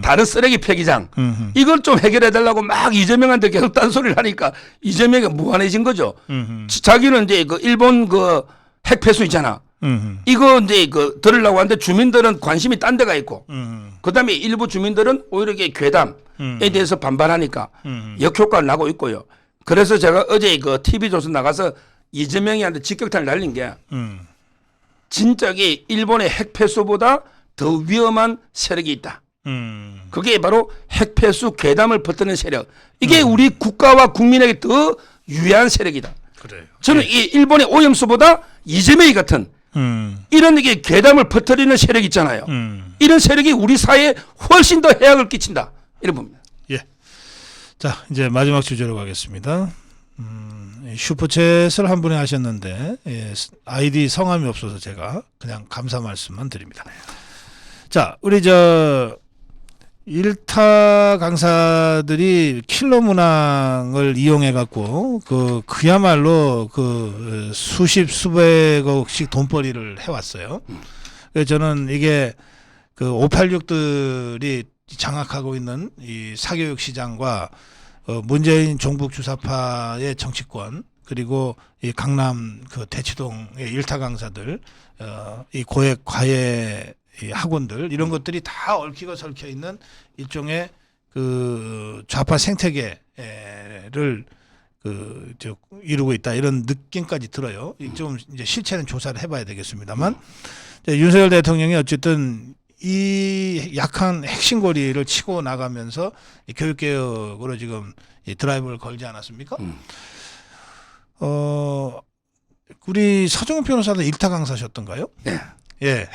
다른 쓰레기 폐기장. 이걸 좀 해결해 달라고 막 이재명한테 계속 딴소리를 하니까 이재명이 무한해진 거죠. 자기는 이제 그 일본 그 핵 폐수 있잖아. 이거 이제 그 들으려고 하는데 주민들은 관심이 딴 데가 있고 그다음에 일부 주민들은 오히려 이게 괴담에 대해서 반발하니까 역효과를 나고 있고요. 그래서 제가 어제 그 TV조선 나가서 이재명이한테 직격탄을 날린 게 진짜 이게 일본의 핵폐수보다 더 위험한 세력이 있다. 그게 바로 핵폐수 괴담을 퍼뜨리는 세력. 이게 우리 국가와 국민에게 더 유해한 세력이다. 그래요. 저는 이 일본의 오염수보다 이재명이 같은 이런 이게 괴담을 퍼뜨리는 세력이 있잖아요. 이런 세력이 우리 사회에 훨씬 더 해악을 끼친다. 이런 봅니다. 예. 자, 이제 마지막 주제로 가겠습니다. 슈퍼챗을 한 분이 하셨는데 예, 아이디 성함이 없어서 제가 그냥 감사 말씀만 드립니다. 자, 우리 저 일타 강사들이 킬러 문항을 이용해 갖고 그야말로 그 수백억씩 돈벌이를 해왔어요. 그래서 저는 이게 그 586들이 장악하고 있는 이 사교육 시장과 문재인 종북 주사파의 정치권 그리고 이 강남 그 대치동의 일타 강사들 이 고액 과외 이 학원들 이런 것들이 다 얽히고 설켜 있는 일종의 그 좌파 생태계를 이루고 있다 이런 느낌까지 들어요. 좀 이제 실체는 조사를 해봐야 되겠습니다만 윤석열 대통령이 어쨌든 이 약한 핵심고리를 치고 나가면서 이 교육개혁으로 지금 이 드라이브를 걸지 않았습니까? 우리 서정훈 변호사도 일타 강사셨던가요? 네. 예.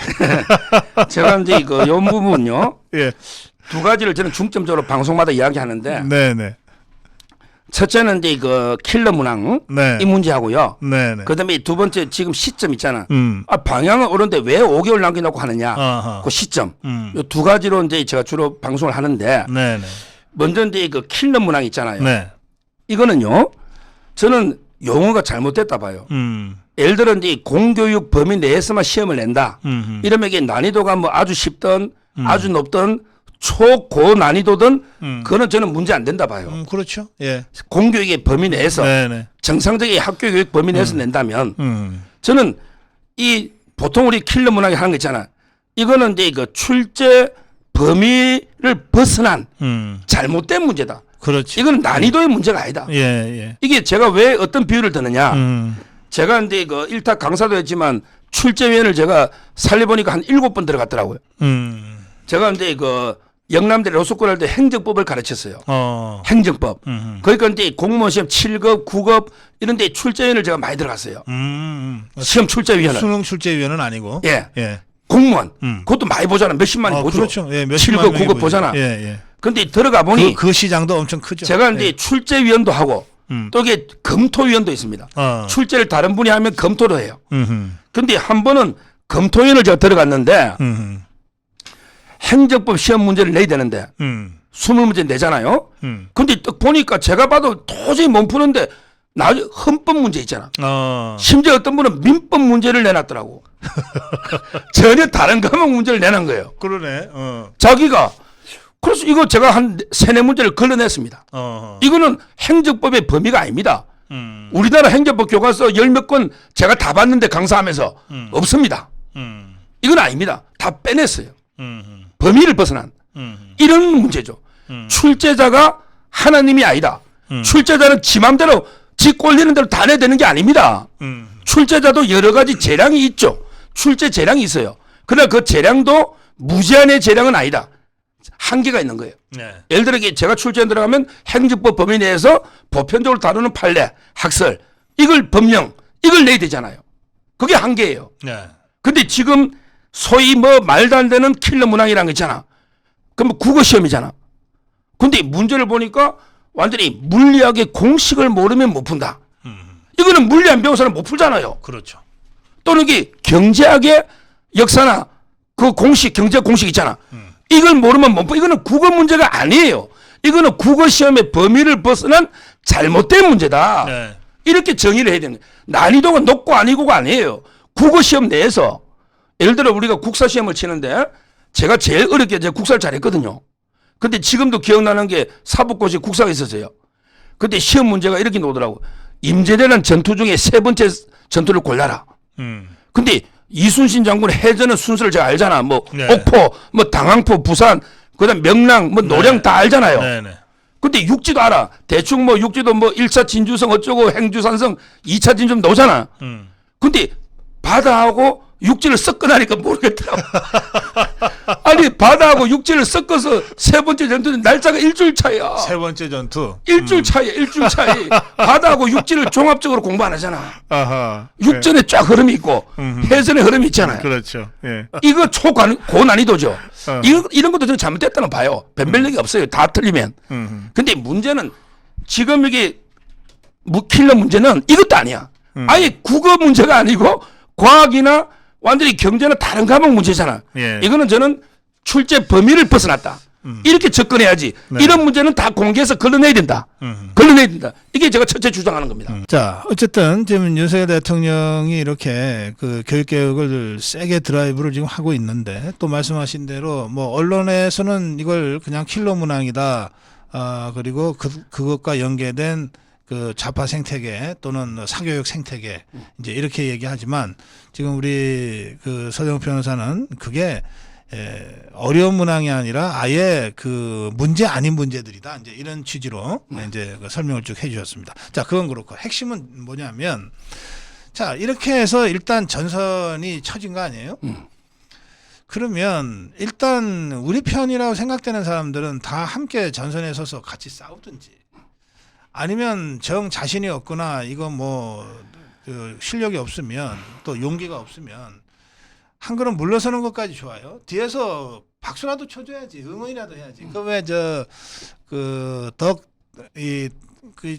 제가 이제 요 부분요. 예. 두 가지를 저는 중점적으로 방송마다 이야기하는데. 네네. 첫째는 이제 그 킬러 문항 네. 이 문제하고요. 네네. 그다음에 두 번째 지금 시점 있잖아. 방향은 옳은데 왜 5개월 남겨놓고 하느냐. 아하. 그 시점. 요 두 가지로 이제 제가 주로 방송을 하는데. 네네. 먼저 이제 그 킬러 문항 있잖아요. 네. 이거는요. 저는 용어가 잘못됐다 봐요. 예를 들어 이제 공교육 범위 내에서만 시험을 낸다. 이러면 이게 난이도가 뭐 아주 쉽든 아주 높든 초고 난이도든 그거는 저는 문제 안 된다 봐요. 그렇죠. 예. 공교육의 범위 내에서 네네. 정상적인 학교 교육 범위 내에서 낸다면 저는 이 보통 우리 킬러 문항에 하는 거 있잖아. 이거는 이제 그 출제 범위를 벗어난 잘못된 문제다. 그렇지. 이건 난이도의 문제가 아니다. 예, 예. 이게 제가 왜 어떤 비유를 드느냐. 제가 이제 그 일타 강사도 했지만 출제위원을 제가 살려보니까 한 7번 들어갔더라고요. 제가 이제 그 영남대 로스쿨 할 때 행정법을 가르쳤어요. 행정법. 그러니까 이제 공무원 시험 7급, 9급 이런 데 출제위원을 제가 많이 들어갔어요. 시험 출제위원을. 수능 출제위원은 아니고. 예. 예. 공무원. 그것도 많이 보잖아. 몇십만이 보죠. 그렇죠. 예, 몇십만 7급, 9급 보잖아. 예, 예. 근데 들어가 보니 그 시장도 엄청 크죠. 제가 이제 예. 출제위원도 하고 또 이게 검토위원도 있습니다. 출제를 다른 분이 하면 검토를 해요. 근데 한 번은 검토위원을 제가 들어갔는데 행정법 시험 문제를 내야 되는데 20문제 내잖아요. 근데 딱 보니까 제가 봐도 도저히 못 푸는데 헌법 문제 있잖아. 심지어 어떤 분은 민법 문제를 내놨더라고. 전혀 다른 과목 문제를 내놓은 거예요. 그러네. 자기가. 그래서 이거 제가 한 3-4문제를 걸러냈습니다. 이거는 행정법의 범위가 아닙니다. 우리나라 행정법 교과서 10몇 권 제가 다 봤는데 강사하면서 없습니다. 이건 아닙니다. 다 빼냈어요. 범위를 벗어난 이런 문제죠. 출제자가 하나님이 아니다. 출제자는 지 맘대로 지 꼴리는 대로 다 내야 되는 게 아닙니다. 출제자도 여러 가지 재량이 있죠. 출제 재량이 있어요. 그러나 그 재량도 무제한의 재량은 아니다. 한계가 있는 거예요. 네. 예를 들어 제가 출제에 들어가면 행정법 범위 내에서 보편적으로 다루는 판례, 학설, 이걸 법령, 이걸 내야 되잖아요. 그게 한계예요. 네. 근데 지금 소위 뭐 말도 안 되는 킬러 문항이라는 거 있잖아. 그럼 국어 시험이잖아. 근데 문제를 보니까 완전히 물리학의 공식을 모르면 못 푼다. 이거는 물리 안 배운 사람 못 풀잖아요. 그렇죠. 또는 이게 경제학의 역사나 그 공식, 경제 공식 있잖아. 이걸 모르면 못 푼. 이거는 국어 문제가 아니에요. 이거는 국어 시험의 범위를 벗어난 잘못된 문제다. 네. 이렇게 정의를 해야 되는 거예요. 난이도가 높고 아니고가 아니에요. 국어 시험 내에서 예를 들어 우리가 국사 시험을 치는데 제가 제일 어렵게 제가 국사를 잘했거든요. 근데 지금도 기억나는 게 사법고시 국사가 있었어요. 근데 시험 문제가 이렇게 나오더라고. 임제되는 전투 중에 세 번째 전투를 골라라. 근데 이순신 장군의 해전의 순서를 제가 알잖아. 뭐 네. 옥포, 뭐 당항포, 부산, 그다음 명랑, 뭐 노량 네. 다 알잖아요. 네네. 근데 육지도 알아. 대충 뭐 육지도 뭐 1차 진주성 어쩌고 행주산성 2차 진주 나오잖아. 근데 바다하고 육지를 섞어나니까 모르겠더라고. 아니 바다하고 육지를 섞어서 세 번째 전투는 날짜가 일주일 차이야. 세 번째 전투. 일주일 차이야. 일주일 차이. 바다하고 육지를 종합적으로 공부 안 하잖아. 아하. 육전에 쫙 흐름이 있고 해전에 흐름이 있잖아요. 그렇죠. 예. 이거 고난이도죠. 이런 것도 저는 잘못됐다는 봐요. 변별력이 없어요. 다 틀리면. 근데 문제는 지금 이게 킬러 문제는 이것도 아니야. 아예 국어 문제가 아니고 과학이나 완전히 경제나 다른 과목 문제잖아. 예. 이거는 저는 출제 범위를 벗어났다. 이렇게 접근해야지. 네. 이런 문제는 다 공개해서 걸러내야 된다. 걸러내야 된다. 이게 제가 첫째 주장하는 겁니다. 자, 어쨌든 지금 윤석열 대통령이 이렇게 그 교육개혁을 세게 드라이브를 지금 하고 있는데 또 말씀하신 대로 뭐 언론에서는 이걸 그냥 킬러 문항이다. 그리고 그것과 연계된 그 좌파 생태계 또는 사교육 생태계 이제 이렇게 얘기하지만 지금 우리 그 서정욱 변호사는 그게 어려운 문항이 아니라 아예 그 문제 아닌 문제들이다. 이제 이런 취지로 이제 그 설명을 쭉 해주셨습니다. 자, 그건 그렇고 핵심은 뭐냐면 자 이렇게 해서 일단 전선이 쳐진 거 아니에요? 그러면 일단 우리 편이라고 생각되는 사람들은 다 함께 전선에 서서 같이 싸우든지 아니면 정 자신이 없거나 이거 뭐 그 실력이 없으면 또 용기가 없으면 한 걸음 물러서는 것까지 좋아요. 뒤에서 박수라도 쳐줘야지, 응원이라도 해야지. 그 왜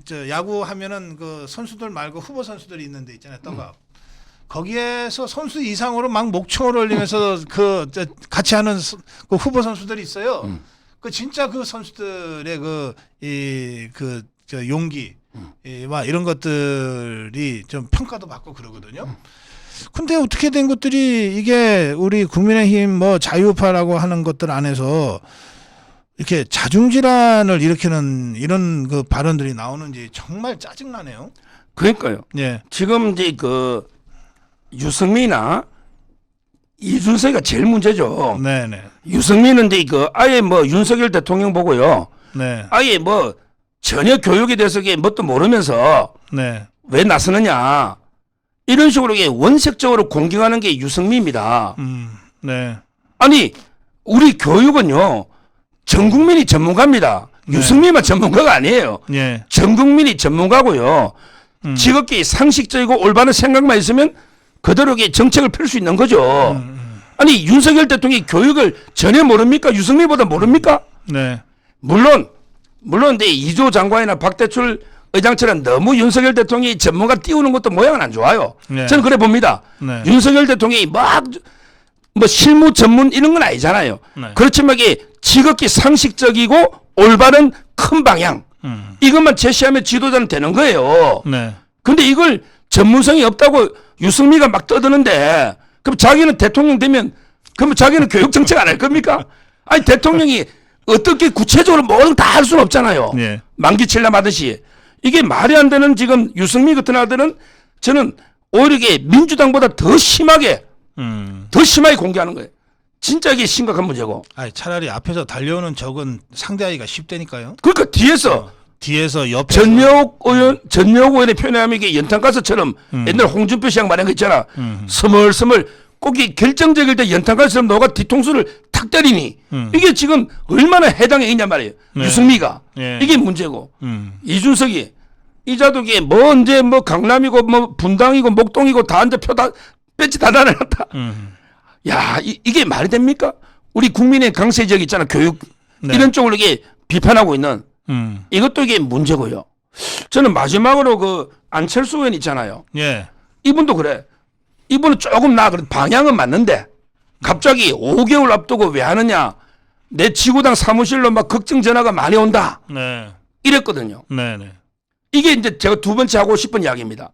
저 야구 하면은 그 선수들 말고 후보 선수들이 있는데 있잖아요, 떡밥. 거기에서 선수 이상으로 막 목청을 올리면서 같이 하는 그 후보 선수들이 있어요. 그 진짜 그 선수들의 용기, 막 이런 것들이 좀 평가도 받고 그러거든요. 근데 어떻게 된 것들이 이게 우리 국민의힘 뭐 자유파라고 하는 것들 안에서 이렇게 자중질환을 일으키는 이런 그 발언들이 나오는지 정말 짜증나네요. 그러니까요. 예. 지금 이제 그 유승민이나 이준석이가 제일 문제죠. 네네. 유승민은 이제 그 아예 뭐 윤석열 대통령 보고요. 네. 아예 뭐 전혀 교육에 대해서 뭣도 모르면서 네. 왜 나서느냐 이런 식으로 원색적으로 공격하는 게 유승민입니다. 네. 아니 우리 교육은요 전 국민이 전문가입니다. 네. 유승민만 전문가가 아니에요. 예. 전 국민이 전문가고요. 지극히 상식적이고 올바른 생각만 있으면 그대로 정책을 펼 수 있는 거죠. 아니 윤석열 대통령이 교육을 전혀 모릅니까? 유승민보다 모릅니까? 네. 물론 근데 이조 장관이나 박대출 의장처럼 너무 윤석열 대통령이 전문가 띄우는 것도 모양은 안 좋아요. 네. 저는 그래 봅니다. 네. 윤석열 대통령이 막 뭐 실무 전문 이런 건 아니잖아요. 네. 그렇지만 이게 지극히 상식적이고 올바른 큰 방향 이것만 제시하면 지도자는 되는 거예요. 네. 근데 이걸 전문성이 없다고 유승민이가 막 떠드는데 그럼 자기는 대통령 되면 그럼 자기는 교육 정책 안 할 겁니까? 아니 대통령이 어떻게 구체적으로 뭐든 다 할 수는 없잖아요. 네. 만기 칠람 하듯이 이게 말이 안 되는 지금 유승민 같은 아들은 저는 오히려 이게 민주당보다 더 심하게 공개하는 거예요. 진짜 이게 심각한 문제고. 아니 차라리 앞에서 달려오는 적은 상대하기가 쉽다니까요. 그러니까 뒤에서 뒤에서 옆에 전역 의원의 표현하면 이게 연탄가스처럼 옛날 홍준표 시장 말한 거 있잖아. 스멀스멀 꼭이 결정적일 때 연탄가스처럼 너가 뒤통수를 탁 때리니 이게 지금 얼마나 해당에 있냐 말이에요. 네. 유승미가 예. 이게 문제고 이준석이 이자독이 뭐 언제 뭐 강남이고 뭐 분당이고 목동이고 다 앉아 표다 배치 다 달아놨다. 야 이게 말이 됩니까? 우리 국민의 강세 지역 있잖아 교육 네. 이런 쪽으로 이게 비판하고 있는 이것도 이게 문제고요. 저는 마지막으로 그 안철수 의원 있잖아요. 예. 이분도 그래. 이분은 조금 그래도 방향은 맞는데 갑자기 5개월 앞두고 왜 하느냐. 내 지구당 사무실로 막 걱정 전화가 많이 온다. 네. 이랬거든요. 네네. 이게 이제 제가 두 번째 하고 싶은 이야기입니다.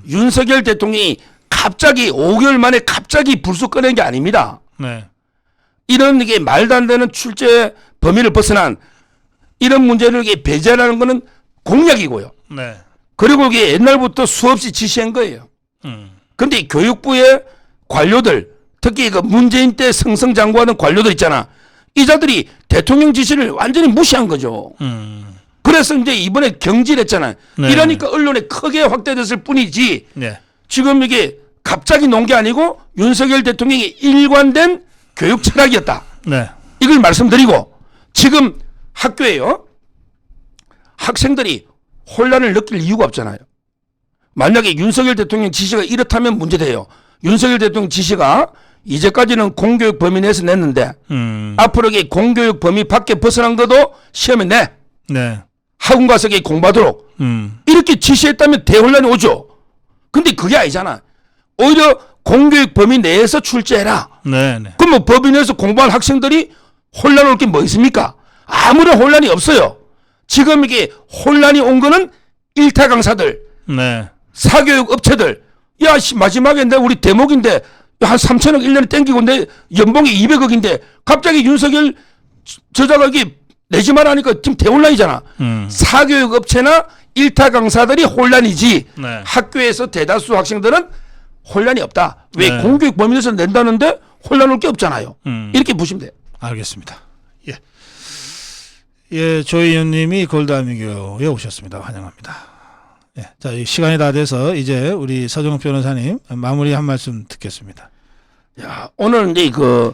윤석열 대통령이 갑자기 5개월 만에 갑자기 불쑥 꺼낸 게 아닙니다. 네. 이런 이게 말도 안 되는 출제 범위를 벗어난 이런 문제를 이게 배제하는 거는 공약이고요. 네. 그리고 이게 옛날부터 수없이 지시한 거예요. 그런데 교육부의 관료들, 특히 그 문재인 때 승승장구하는 관료들 있잖아. 이 자들이 대통령 지시를 완전히 무시한 거죠. 그래서 이제 이번에 경질했잖아요. 네. 이러니까 언론에 크게 확대됐을 뿐이지. 네. 지금 이게 갑자기 놓은 게 아니고 윤석열 대통령이 일관된 교육 철학이었다. 네. 이걸 말씀드리고 지금 학교에요. 학생들이 혼란을 느낄 이유가 없잖아요. 만약에 윤석열 대통령 지시가 이렇다면 문제돼요. 윤석열 대통령 지시가 이제까지는 공교육 범위 내에서 냈는데 앞으로 이 공교육 범위 밖에 벗어난 것도 시험에 내. 네. 학원 가서 공부하도록 이렇게 지시했다면 대혼란이 오죠. 근데 그게 아니잖아. 오히려 공교육 범위 내에서 출제해라. 네. 네. 그럼 뭐 법인 내에서 공부한 학생들이 혼란 올 게 뭐 있습니까? 아무런 혼란이 없어요. 지금 이게 혼란이 온 거는 일타 강사들, 네. 사교육 업체들. 야, 마지막에 내 우리 대목인데 한 3천억 1년에 땡기고 내 연봉이 200억인데 갑자기 윤석열 저자가 이게 내지 마라 하니까 지금 대혼란이잖아. 사교육 업체나 일타 강사들이 혼란이지. 네. 학교에서 대다수 학생들은 혼란이 없다. 왜 네. 공교육 범위에서 낸다는데 혼란 올 게 없잖아요. 이렇게 보시면 돼요. 알겠습니다. 예. 예, 조 의원님이 골다미교에 오셨습니다. 환영합니다. 예. 자, 이 시간이 다 돼서 이제 우리 서정욱 변호사님 마무리 한 말씀 듣겠습니다. 야, 오늘 이제 그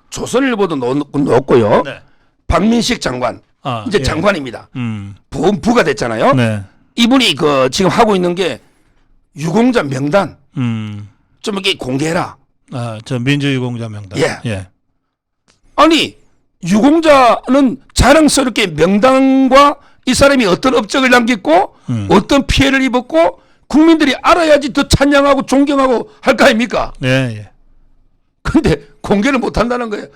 조선일보도 넣었고요. 네. 박민식 장관. 이제 예. 장관입니다. 보훈부가 됐잖아요. 네. 이분이 그 지금 하고 있는 게 유공자 명단 좀 이렇게 공개해라. 저 민주유공자 명단. 예. 예. 아니 유공자는 자랑스럽게 명단과 이 사람이 어떤 업적을 남겼고 어떤 피해를 입었고 국민들이 알아야지 더 찬양하고 존경하고 할 거 아닙니까? 예. 예. 근데 공개를 못 한다는 거예요.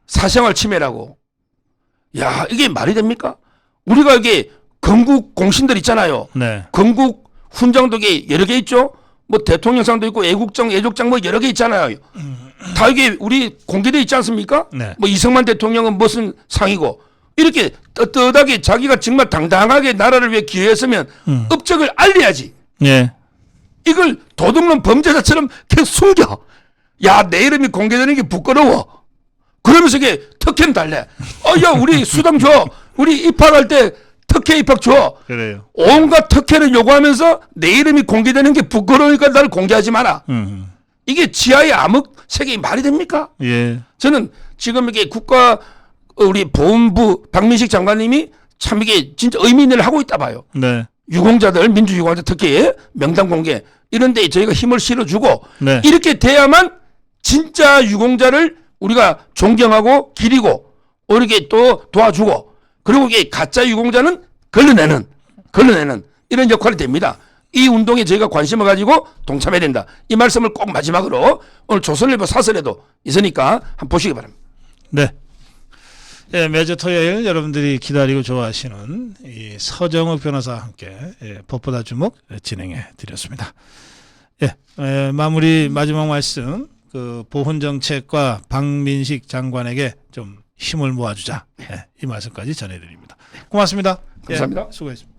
사생활 침해라고. 야, 이게 말이 됩니까? 우리가 이게 건국 공신들 있잖아요. 네. 건국 훈장도 이게 여러 개 있죠. 뭐 대통령상도 있고 애국장, 애족장 뭐 여러 개 있잖아요. 다 이게 우리 공개돼 있지 않습니까? 네. 뭐 이승만 대통령은 무슨 상이고 이렇게 떳떳하게 자기가 정말 당당하게 나라를 위해 기여했으면 업적을 알려야지. 예. 이걸 도둑놈 범죄자처럼 계속 숨겨. 야, 내 이름이 공개되는 게 부끄러워. 그러면서 이게 특혜는 달래. 야, 우리 수당 줘. 우리 입학할 때 특혜 입학 줘. 그래요. 온갖 특혜를 요구하면서 내 이름이 공개되는 게 부끄러우니까 나를 공개하지 마라. 이게 지하의 암흑색이 말이 됩니까? 예. 저는 지금 이게 국가 우리 보훈부 박민식 장관님이 참 이게 진짜 의미 있는 일을 하고 있다 봐요. 네. 유공자들 민주유공자 특히 명단 공개 이런 데 저희가 힘을 실어주고 네. 이렇게 돼야만 진짜 유공자를 우리가 존경하고 기리고 이렇게 또 도와주고 그리고 이게 가짜 유공자는 걸러내는 이런 역할이 됩니다. 이 운동에 저희가 관심을 가지고 동참해야 된다. 이 말씀을 꼭 마지막으로 오늘 조선일보 사설에도 있으니까 한번 보시기 바랍니다. 네. 예, 매주 토요일 여러분들이 기다리고 좋아하시는 이 서정욱 변호사와 함께 법보다 주목 진행해 드렸습니다. 예, 마지막 말씀 그 보훈 정책과 박민식 장관에게 좀 힘을 모아주자. 이 말씀까지 전해드립니다. 고맙습니다. 감사합니다. 수고했습니다.